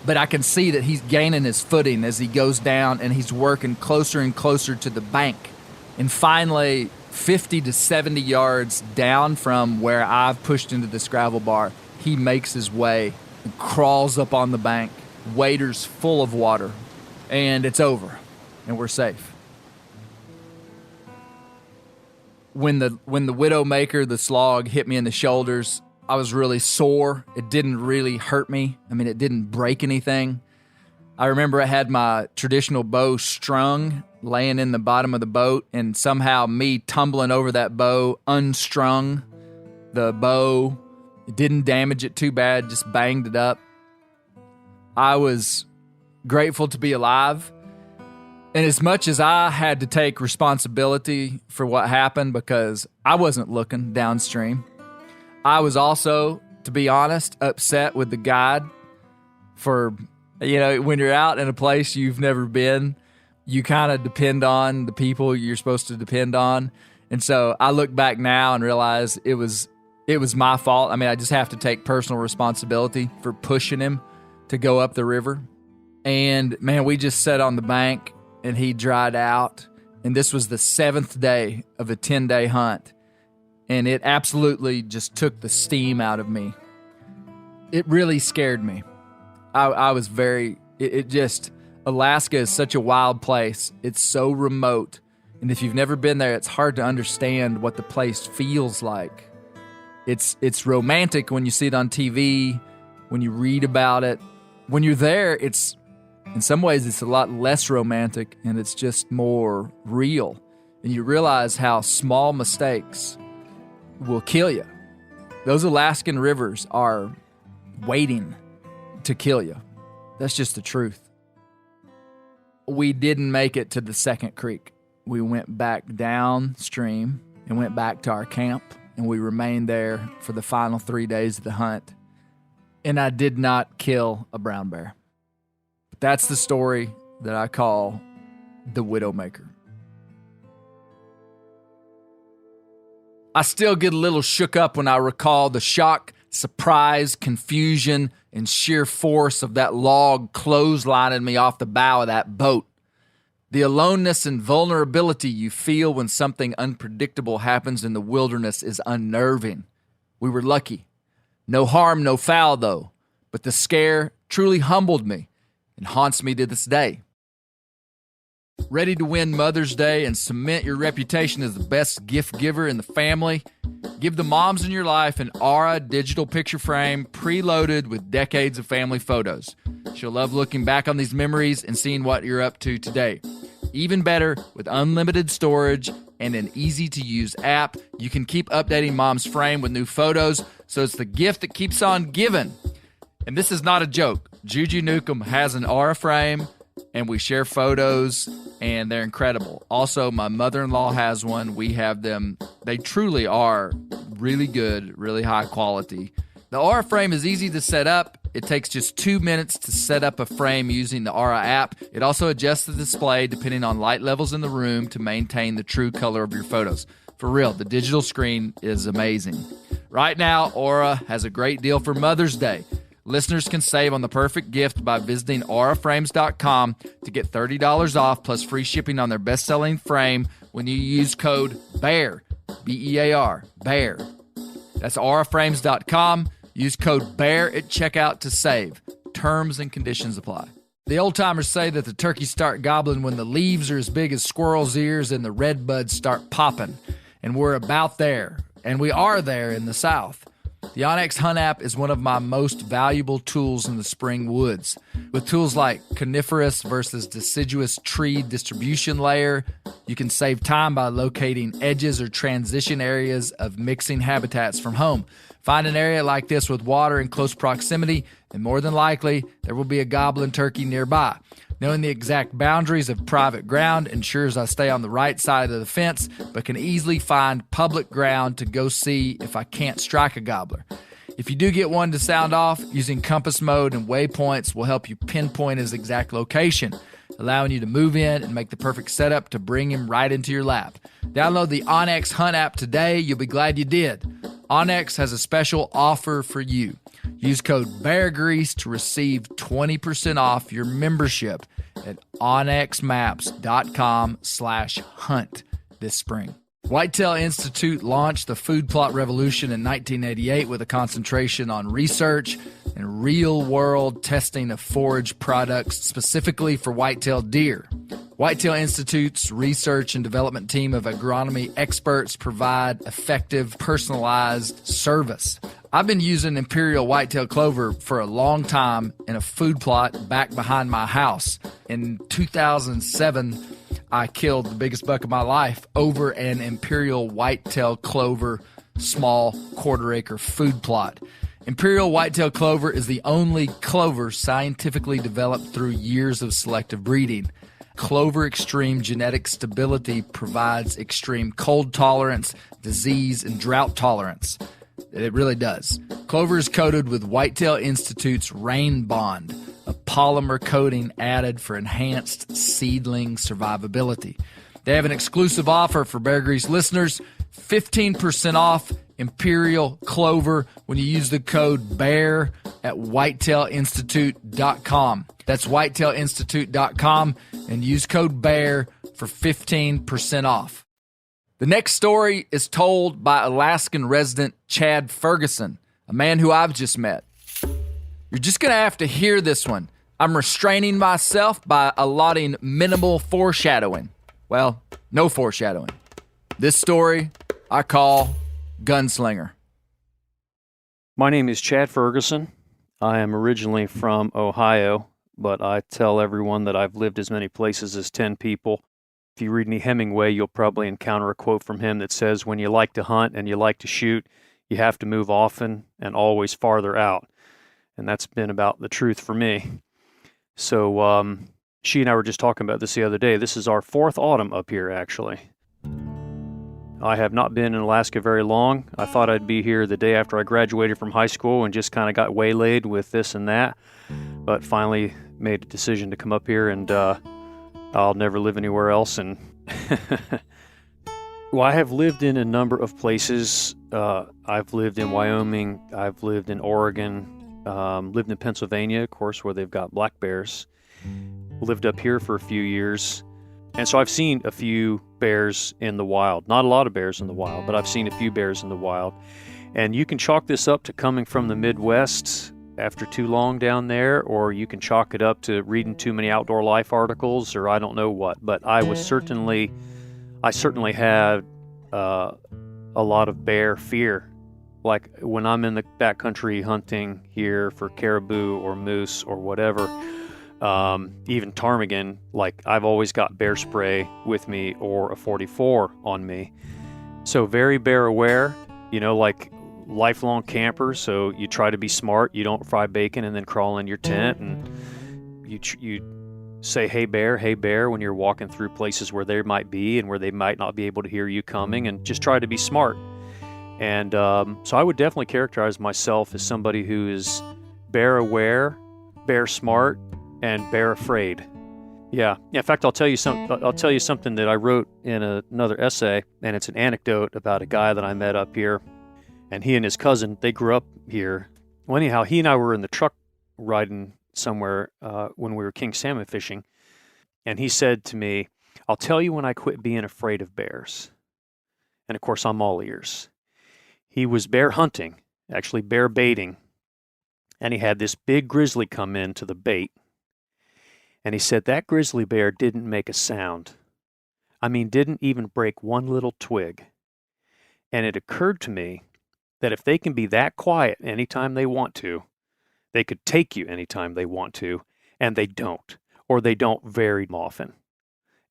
But I can see that he's gaining his footing as he goes down, and he's working closer and closer to the bank. And finally, 50 to 70 yards down from where I've pushed into this gravel bar, he makes his way and crawls up on the bank, waders full of water, and it's over, and we're safe. When the Widowmaker, the slog, hit me in the shoulders, I was really sore. It didn't really hurt me. I mean, it didn't break anything. I remember I had my traditional bow strung, laying in the bottom of the boat, and somehow me tumbling over that bow unstrung the bow. It didn't damage it too bad, just banged it up. I was grateful to be alive. And as much as I had to take responsibility for what happened because I wasn't looking downstream, I was also, to be honest, upset with the guide for, when you're out in a place you've never been, you kind of depend on the people you're supposed to depend on. And so I look back now and realize it was It was my fault. I mean, I just have to take personal responsibility for pushing him to go up the river. And man, we just sat on the bank and he dried out. And this was the 7th day of a 10-day hunt. And it absolutely just took the steam out of me. It really scared me. I was Alaska is such a wild place. It's so remote. And if you've never been there, it's hard to understand what the place feels like. It's romantic when you see it on TV, when you read about it. When you're there, in some ways it's a lot less romantic and it's just more real. And you realize how small mistakes will kill you. Those Alaskan rivers are waiting to kill you. That's just the truth. We didn't make it to the second creek. We went back downstream and went back to our camp, and we remained there for the final 3 days of the hunt. And I did not kill a brown bear. But that's the story that I call the Widowmaker. I still get a little shook up when I recall the shock, surprise, confusion, and sheer force of that log clotheslining me off the bow of that boat. The aloneness and vulnerability you feel when something unpredictable happens in the wilderness is unnerving. We were lucky. No harm, no foul, though. But the scare truly humbled me and haunts me to this day. Ready to win Mother's Day and cement your reputation as the best gift giver in the family? Give the moms in your life an Aura digital picture frame preloaded with decades of family photos. She'll love looking back on these memories and seeing what you're up to today. Even better, with unlimited storage and an easy-to-use app, you can keep updating mom's frame with new photos, so it's the gift that keeps on giving. And this is not a joke. Juju Newcomb has an Aura frame, and we share photos, and they're incredible. Also, my mother-in-law has one. We have them. They truly are really good, really high quality. The Aura frame is easy to set up. It takes just 2 minutes to set up a frame using the Aura app. It also adjusts the display depending on light levels in the room to maintain the true color of your photos. For real, the digital screen is amazing. Right now, Aura has a great deal for Mother's Day. Listeners can save on the perfect gift by visiting auraframes.com to get $30 off plus free shipping on their best-selling frame when you use code BEAR, B-E-A-R, BEAR. That's auraframes.com. Use code BEAR at checkout to save. Terms and conditions apply. The old-timers say that the turkeys start gobbling when the leaves are as big as squirrels' ears and the red buds start popping. And we're about there. And we are there in the South. The onX Hunt app is one of my most valuable tools in the spring woods. With tools like coniferous versus deciduous tree distribution layer, you can save time by locating edges or transition areas of mixing habitats from home. Find an area like this with water in close proximity, and more than likely, there will be a gobbling turkey nearby. Knowing the exact boundaries of private ground ensures I stay on the right side of the fence, but can easily find public ground to go see if I can't strike a gobbler. If you do get one to sound off, using compass mode and waypoints will help you pinpoint his exact location, allowing you to move in and make the perfect setup to bring him right into your lap. Download the onX Hunt app today. You'll be glad you did. onX has a special offer for you. Use code BEARGREASE to receive 20% off your membership at onxmaps.com/hunt this spring. Whitetail Institute launched the food plot revolution in 1988 with a concentration on research and real-world testing of forage products specifically for whitetail deer. Whitetail Institute's research and development team of agronomy experts provide effective, personalized service. I've been using Imperial whitetail clover for a long time in a food plot back behind my house. In 2007, I killed the biggest buck of my life over an Imperial whitetail clover small quarter-acre food plot. Imperial whitetail clover is the only clover scientifically developed through years of selective breeding. Clover Extreme genetic stability provides extreme cold tolerance, disease, and drought tolerance. It really does. Clover is coated with Whitetail Institute's Rain Bond, a polymer coating added for enhanced seedling survivability. They have an exclusive offer for Bear Grease listeners, 15% off imperial clover when you use the code BEAR at whitetailinstitute.com. That's whitetailinstitute.com and use code BEAR for 15% off. The next story is told by Alaskan resident Chad Ferguson, a man who I've just met. You're just going to have to hear this one. I'm restraining myself by allotting minimal foreshadowing. Well, no foreshadowing. This story I call Gunslinger. My name is Chad Ferguson. I am originally from Ohio, but I tell everyone that I've lived as many places as 10 people. If you read any Hemingway, you'll probably encounter a quote from him that says, when you like to hunt and you like to shoot, you have to move often and always farther out. And that's been about the truth for me. So she and I were just talking about this the other day. This is our 4th autumn up here, actually. I have not been in Alaska very long. I thought I'd be here the day after I graduated from high school and just kind of got waylaid with this and that. But finally made a decision to come up here, and I'll never live anywhere else. And well, I have lived in a number of places. I've lived in Wyoming. I've lived in Oregon. Lived in Pennsylvania, of course, where they've got black bears. Lived up here for a few years. And so I've seen a few bears in the wild. Not a lot of bears in the wild, but I've seen a few bears in the wild. And you can chalk this up to coming from the Midwest after too long down there, or you can chalk it up to reading too many outdoor life articles, or I don't know what. But I certainly had a lot of bear fear. Like when I'm in the backcountry hunting here for caribou or moose or whatever, even ptarmigan, like I've always got bear spray with me or a 44 on me. So very bear aware, like lifelong camper. So you try to be smart. You don't fry bacon and then crawl in your tent, and you say, hey bear, when you're walking through places where they might be and where they might not be able to hear you coming, and just try to be smart. And so I would definitely characterize myself as somebody who is bear aware, bear smart, and bear afraid. Yeah. In fact, I'll tell you something that I wrote in another essay, and it's an anecdote about a guy that I met up here. And he and his cousin, they grew up here. Well, anyhow, he and I were in the truck riding somewhere when we were king salmon fishing. And he said to me, I'll tell you when I quit being afraid of bears. And of course, I'm all ears. He was bear hunting, actually bear baiting, and he had this big grizzly come in to the bait. And he said that grizzly bear didn't make a sound. I mean, didn't even break one little twig. And it occurred to me that if they can be that quiet anytime they want to, they could take you anytime they want to, and they don't, or they don't very often.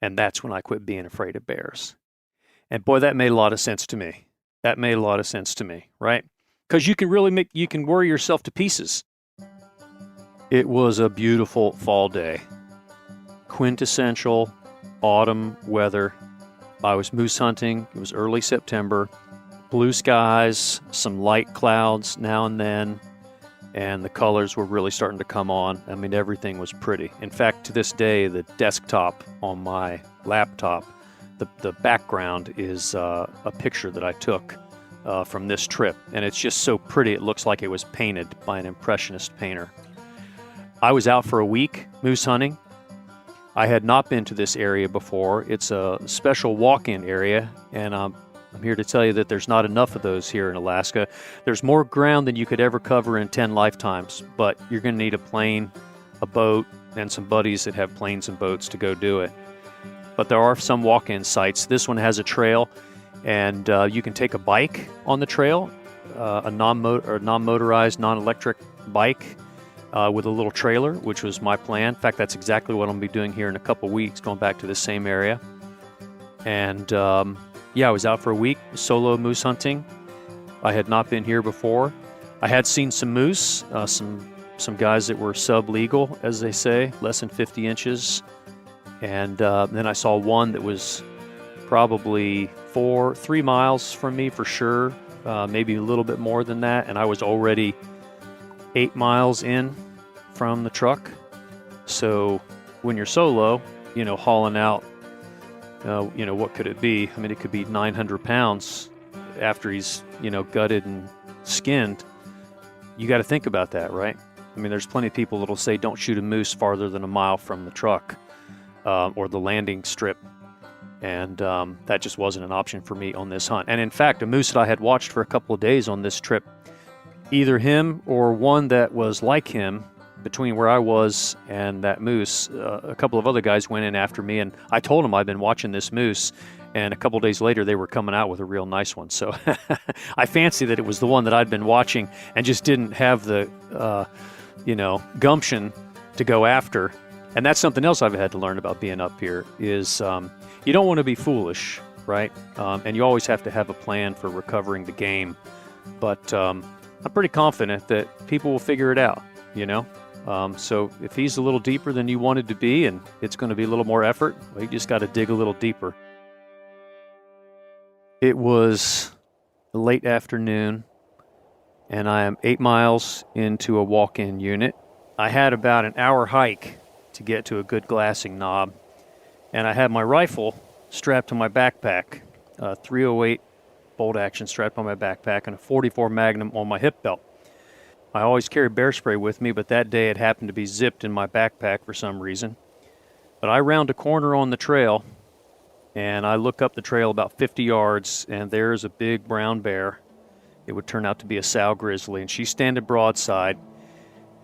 And that's when I quit being afraid of bears. And boy, that made a lot of sense to me. That made a lot of sense to me, right? Because you can worry yourself to pieces. It was a beautiful fall day. Quintessential autumn weather. I was moose hunting. It was early September. Blue skies, some light clouds now and then, and the colors were really starting to come on. I mean, everything was pretty. In fact, to this day, the desktop on my laptop, the background is a picture that I took from this trip, and it's just so pretty. It looks like it was painted by an impressionist painter. I was out for a week moose hunting. I had not been to this area before. It's a special walk-in area, and I'm here to tell you that there's not enough of those here in Alaska. There's more ground than you could ever cover in 10 lifetimes, but you're going to need a plane, a boat, and some buddies that have planes and boats to go do it. But there are some walk-in sites. This one has a trail, and you can take a bike on the trail, a non-motorized, non-electric bike with a little trailer, which was my plan. In fact, that's exactly what I'm going to be doing here in a couple weeks, going back to the same area. And I was out for a week, solo moose hunting. I had not been here before. I had seen some moose, some guys that were sub-legal, as they say, less than 50 inches. And then I saw one that was probably 3 miles from me for sure, maybe a little bit more than that. And I was already 8 miles in from the truck. So when you're solo, hauling out, what could it be? I mean, it could be 900 pounds after he's, gutted and skinned, you got to think about that, right? I mean, there's plenty of people that'll say don't shoot a moose farther than a mile from the truck or the landing strip. And that just wasn't an option for me on this hunt. And in fact, a moose that I had watched for a couple of days on this trip, either him or one that was like him, between where I was and that moose, a couple of other guys went in after me, and I told them I'd been watching this moose, and a couple of days later they were coming out with a real nice one. So I fancy that it was the one that I'd been watching and just didn't have the, gumption to go after. And that's something else I've had to learn about being up here is you don't want to be foolish, right? And you always have to have a plan for recovering the game. But I'm pretty confident that people will figure it out, So if he's a little deeper than you wanted to be and it's going to be a little more effort, well, you just got to dig a little deeper. It was late afternoon, and I am 8 miles into a walk-in unit. I had about an hour hike to get to a good glassing knob, and I had my rifle strapped to my backpack, a .308 bolt action strapped on my backpack, and a .44 Magnum on my hip belt. I always carry bear spray with me, but that day it happened to be zipped in my backpack for some reason. But I round a corner on the trail, and I look up the trail about 50 yards, and there's a big brown bear. It would turn out to be a sow grizzly, and she's standing broadside.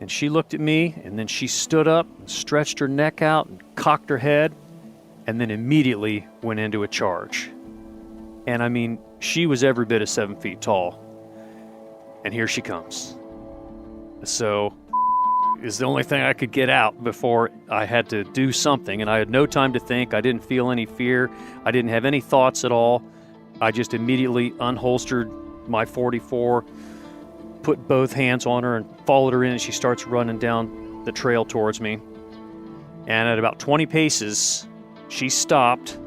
And she looked at me, and then she stood up and stretched her neck out and cocked her head, and then immediately went into a charge. And I mean, she was every bit of 7 feet tall. And here she comes. So is the only thing I could get out before I had to do something, and I had no time to think. I didn't feel any fear. I didn't have any thoughts at all. I just immediately unholstered my .44, put both hands on her and followed her in, and she starts running down the trail towards me. And at about 20 paces, she stopped,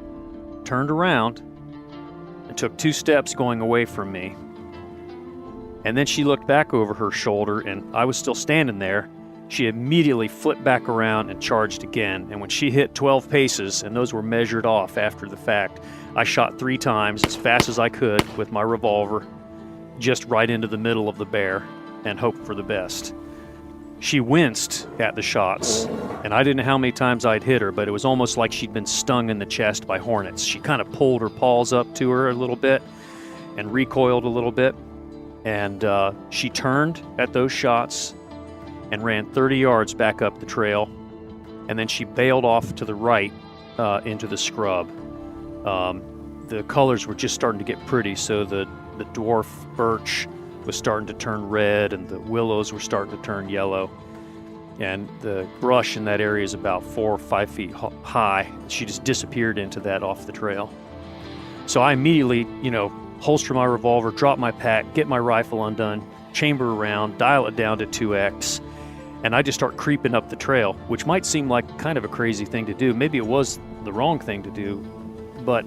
turned around, and took 2 steps going away from me. And then she looked back over her shoulder, and I was still standing there. She immediately flipped back around and charged again. And when she hit 12 paces, and those were measured off after the fact, I shot 3 times as fast as I could with my revolver, just right into the middle of the bear, and hoped for the best. She winced at the shots, and I didn't know how many times I'd hit her, but it was almost like she'd been stung in the chest by hornets. She kind of pulled her paws up to her a little bit and recoiled a little bit. And she turned at those shots and ran 30 yards back up the trail. And then she bailed off to the right into the scrub. The colors were just starting to get pretty, so the dwarf birch was starting to turn red and the willows were starting to turn yellow. And the brush in that area is about 4 or 5 feet high. She just disappeared into that off the trail. So I immediately, holster my revolver, drop my pack, get my rifle undone, chamber around, dial it down to 2x, and I just start creeping up the trail, which might seem like kind of a crazy thing to do. Maybe it was the wrong thing to do, but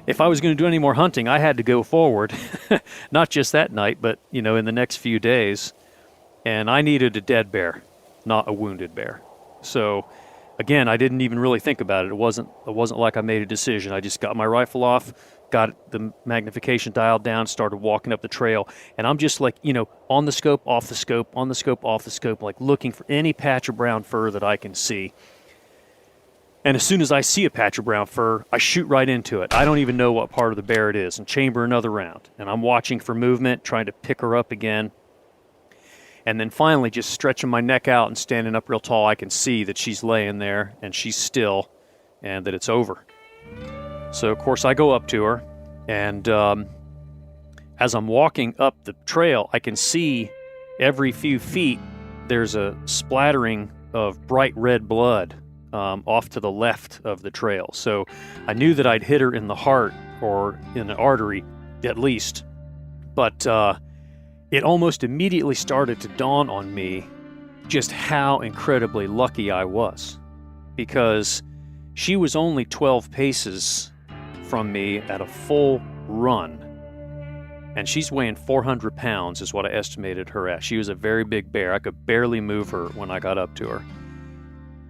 if I was going to do any more hunting, I had to go forward, not just that night, but, in the next few days, and I needed a dead bear, not a wounded bear. So again, I didn't even really think about it. It wasn't like I made a decision. I just got my rifle off, got the magnification dialed down, started walking up the trail, and I'm just like, on the scope, off the scope, on the scope, off the scope, like looking for any patch of brown fur that I can see. And as soon as I see a patch of brown fur, I shoot right into it. I don't even know what part of the bear it is, and chamber another round. And I'm watching for movement, trying to pick her up again. And then finally, just stretching my neck out and standing up real tall, I can see that she's laying there, and she's still, and that it's over. So, of course, I go up to her, and as I'm walking up the trail, I can see every few feet there's a splattering of bright red blood off to the left of the trail. So I knew that I'd hit her in the heart or in the artery at least, but it almost immediately started to dawn on me just how incredibly lucky I was, because she was only 12 paces from me at a full run, and she's weighing 400 pounds is what I estimated her at. She was a very big bear. I could barely move her when I got up to her.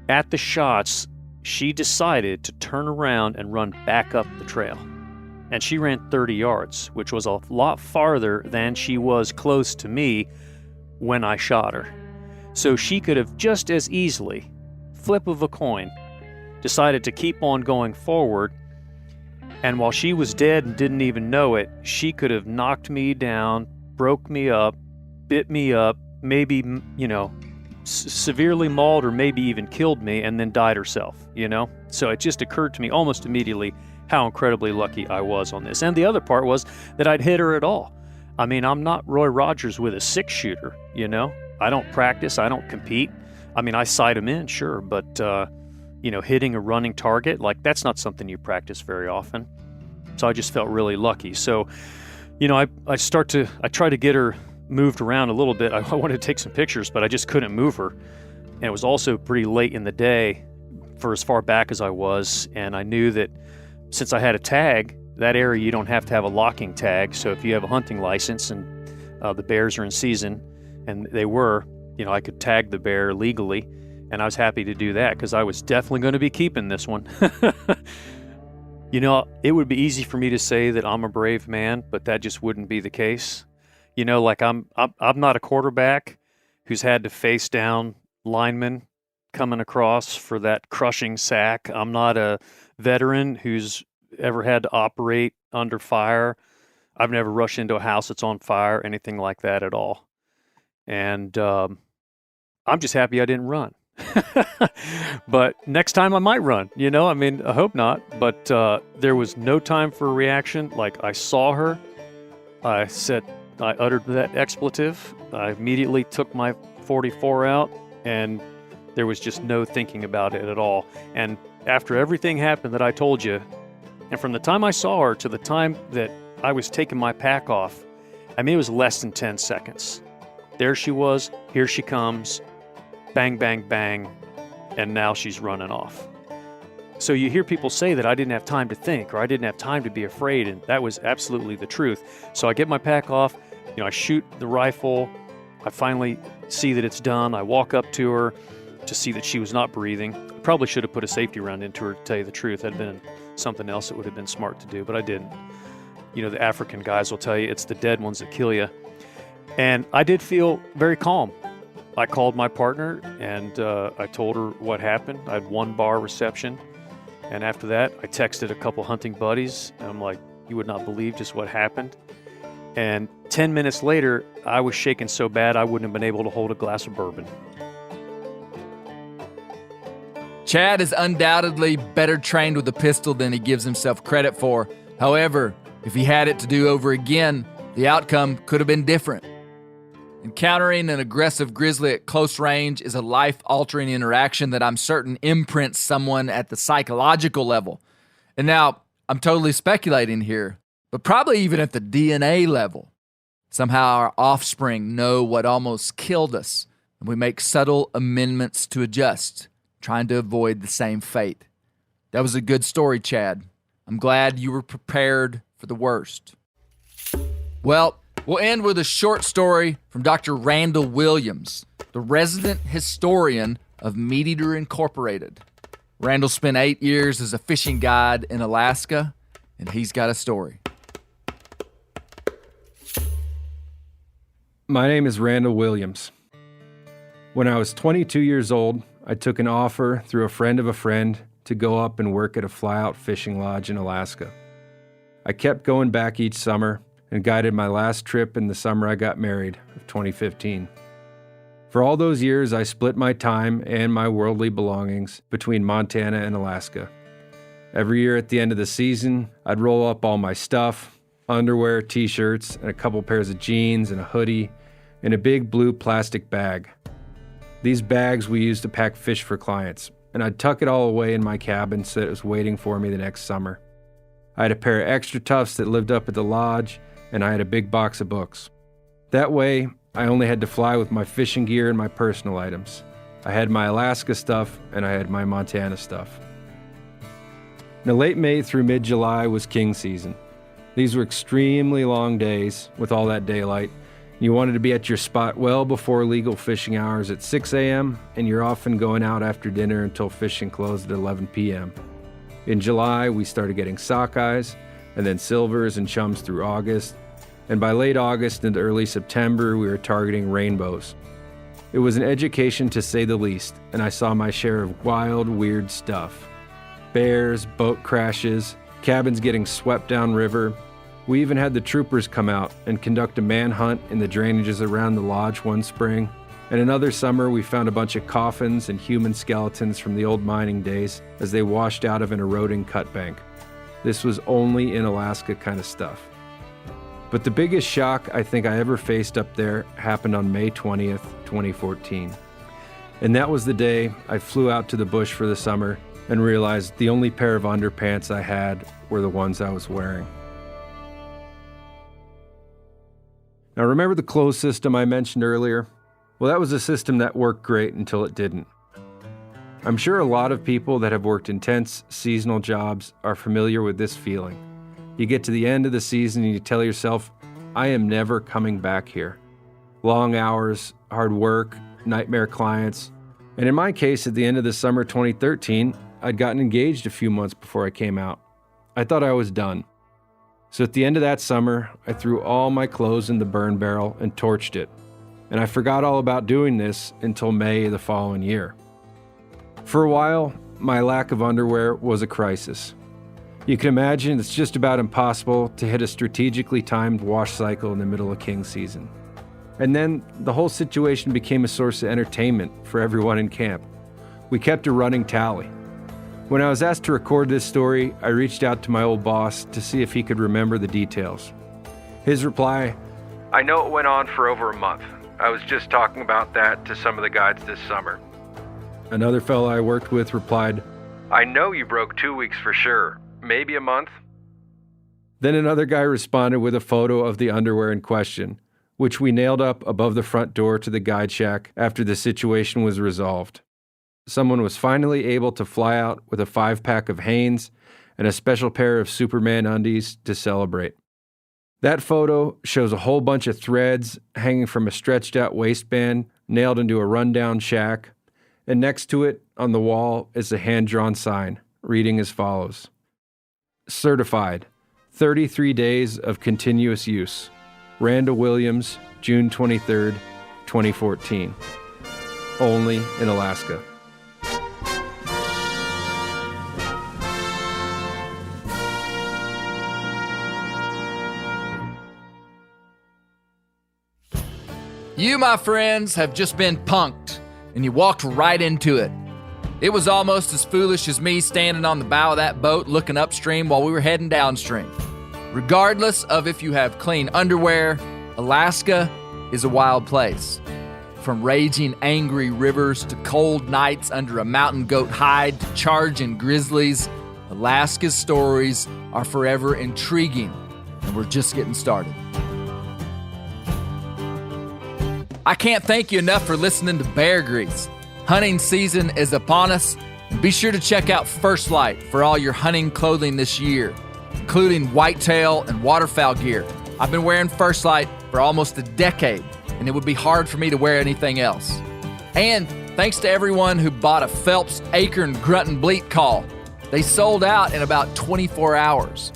At the shots, she decided to turn around and run back up the trail. and she ran 30 yards, which was a lot farther than she was close to me when I shot her. So she could have just as easily, flip of a coin, decided to keep on going forward, and while she was dead and didn't even know it, she could have knocked me down, broke me up, bit me up, maybe, severely mauled or maybe even killed me, and then died herself, So it just occurred to me almost immediately how incredibly lucky I was on this. And the other part was that I'd hit her at all. I mean, I'm not Roy Rogers with a 6-shooter, I don't practice, I don't compete. I mean, I sight them in, sure, but, hitting a running target, that's not something you practice very often. So I just felt really lucky. So, I tried to get her moved around a little bit. I wanted to take some pictures, but I just couldn't move her. And it was also pretty late in the day for as far back as I was. And I knew that since I had a tag, that area you don't have to have a locking tag. So if you have a hunting license and the bears are in season, and they were, I could tag the bear legally. And I was happy to do that because I was definitely going to be keeping this one. It would be easy for me to say that I'm a brave man, but that just wouldn't be the case. I'm not a quarterback who's had to face down linemen coming across for that crushing sack. I'm not a veteran who's ever had to operate under fire. I've never rushed into a house that's on fire, anything like that at all. And I'm just happy I didn't run. But next time I might run, I hope not. But there was no time for a reaction. I saw her. I uttered that expletive. I immediately took my .44 out, and there was just no thinking about it at all. And after everything happened that I told you, and from the time I saw her to the time that I was taking my pack off, it was less than 10 seconds. There she was, here she comes, bang, bang, bang, and now she's running off. So you hear people say that I didn't have time to think or I didn't have time to be afraid, and that was absolutely the truth. So I get my pack off, I shoot the rifle, I finally see that it's done, I walk up to her to see that she was not breathing. I probably should have put a safety round into her, to tell you the truth. That'd been something else that would have been smart to do, but I didn't. The African guys will tell you it's the dead ones that kill you. And I did feel very calm. I called my partner and I told her what happened. I had 1 bar reception. And after that, I texted a couple hunting buddies. And I'm like, you would not believe just what happened. And 10 minutes later, I was shaking so bad I wouldn't have been able to hold a glass of bourbon. Chad is undoubtedly better trained with a pistol than he gives himself credit for. However, if he had it to do over again, the outcome could have been different. Encountering an aggressive grizzly at close range is a life-altering interaction that I'm certain imprints someone at the psychological level. And now, I'm totally speculating here, but probably even at the DNA level. Somehow our offspring know what almost killed us, and we make subtle amendments to adjust, trying to avoid the same fate. That was a good story, Chad. I'm glad you were prepared for the worst. Well, we'll end with a short story from Dr. Randall Williams, the resident historian of Meat Eater Incorporated. Randall spent 8 years as a fishing guide in Alaska, and he's got a story. My name is Randall Williams. When I was 22 years old, I took an offer through a friend of a friend to go up and work at a fly-out fishing lodge in Alaska. I kept going back each summer and guided my last trip in the summer I got married of 2015. For all those years, I split my time and my worldly belongings between Montana and Alaska. Every year at the end of the season, I'd roll up all my stuff, underwear, t-shirts, and a couple pairs of jeans and a hoodie in a big blue plastic bag. These bags we used to pack fish for clients, and I'd tuck it all away in my cabin so that it was waiting for me the next summer. I had a pair of extra tufts that lived up at the lodge, and I had a big box of books. That way, I only had to fly with my fishing gear and my personal items. I had my Alaska stuff, and I had my Montana stuff. Now, late May through mid-July was king season. These were extremely long days with all that daylight. You wanted to be at your spot well before legal fishing hours at 6 a.m., and you're often going out after dinner until fishing closed at 11 p.m. In July, we started getting sockeyes, and then silvers and chums through August. And by late August into early September, we were targeting rainbows. It was an education to say the least, and I saw my share of wild, weird stuff. Bears, boat crashes, cabins getting swept downriver. We even had the troopers come out and conduct a manhunt in the drainages around the lodge one spring. And another summer, we found a bunch of coffins and human skeletons from the old mining days as they washed out of an eroding cut bank. This was only in Alaska kind of stuff. But the biggest shock I think I ever faced up there happened on May 20th, 2014. And that was the day I flew out to the bush for the summer and realized the only pair of underpants I had were the ones I was wearing. Now, remember the clothes system I mentioned earlier? Well, that was a system that worked great until it didn't. I'm sure a lot of people that have worked intense seasonal jobs are familiar with this feeling. You get to the end of the season and you tell yourself, I am never coming back here. Long hours, hard work, nightmare clients. And in my case, at the end of the summer 2013, I'd gotten engaged a few months before I came out. I thought I was done. So at the end of that summer, I threw all my clothes in the burn barrel and torched it. And I forgot all about doing this until May of the following year. For a while, my lack of underwear was a crisis. You can imagine it's just about impossible to hit a strategically timed wash cycle in the middle of king season. And then the whole situation became a source of entertainment for everyone in camp. We kept a running tally. When I was asked to record this story, I reached out to my old boss to see if he could remember the details. His reply, I know it went on for over a month. I was just talking about that to some of the guides this summer. Another fellow I worked with replied, I know you broke 2 weeks for sure. Maybe a month? Then another guy responded with a photo of the underwear in question, which we nailed up above the front door to the guide shack after the situation was resolved. Someone was finally able to fly out with a 5-pack of Hanes and a special pair of Superman undies to celebrate. That photo shows a whole bunch of threads hanging from a stretched-out waistband nailed into a rundown shack, and next to it, on the wall, is a hand-drawn sign, reading as follows. Certified, 33 days of continuous use. Randall Williams, June 23rd, 2014. Only in Alaska. You, my friends, have just been punked, and you walked right into it. It was almost as foolish as me standing on the bow of that boat looking upstream while we were heading downstream. Regardless of if you have clean underwear, Alaska is a wild place. From raging, angry rivers to cold nights under a mountain goat hide to charging grizzlies, Alaska's stories are forever intriguing, and we're just getting started. I can't thank you enough for listening to Bear Grease. Hunting season is upon us, and be sure to check out First Light for all your hunting clothing this year, including whitetail and waterfowl gear. I've been wearing First Light for almost a decade, and it would be hard for me to wear anything else. And thanks to everyone who bought a Phelps Acorn Grunt and Bleat call. They sold out in about 24 hours.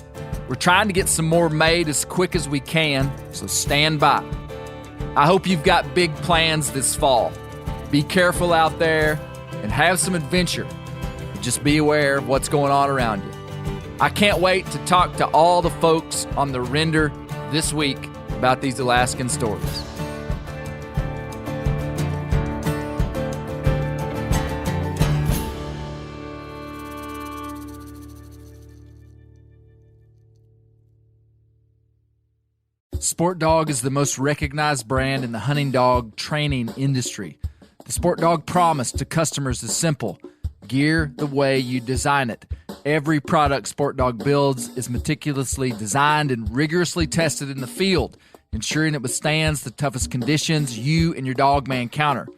We're trying to get some more made as quick as we can, so stand by. I hope you've got big plans this fall. Be careful out there and have some adventure. Just be aware of what's going on around you. I can't wait to talk to all the folks on the render this week about these Alaskan stories. Sport Dog is the most recognized brand in the hunting dog training industry. The Sport Dog promise to customers is simple. Gear the way you design it. Every product Sport Dog builds is meticulously designed and rigorously tested in the field, ensuring it withstands the toughest conditions you and your dog may encounter.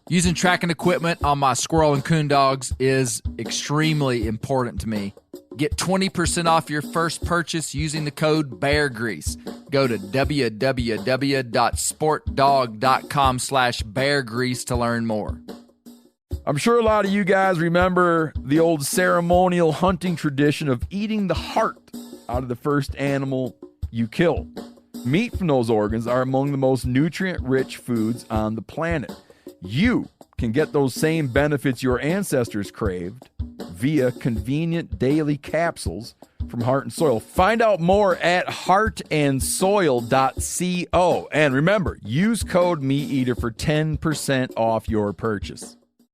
Using tracking equipment on my squirrel and coon dogs is extremely important to me. Get 20% off your first purchase using the code BEARGREASE. Go to www.sportdog.com/beargrease to learn more. I'm sure a lot of you guys remember the old ceremonial hunting tradition of eating the heart out of the first animal you kill. Meat from those organs are among the most nutrient-rich foods on the planet. You can get those same benefits your ancestors craved via convenient daily capsules from Heart and Soil. Find out more at heartandsoil.co. And remember, use code MeatEater for 10% off your purchase.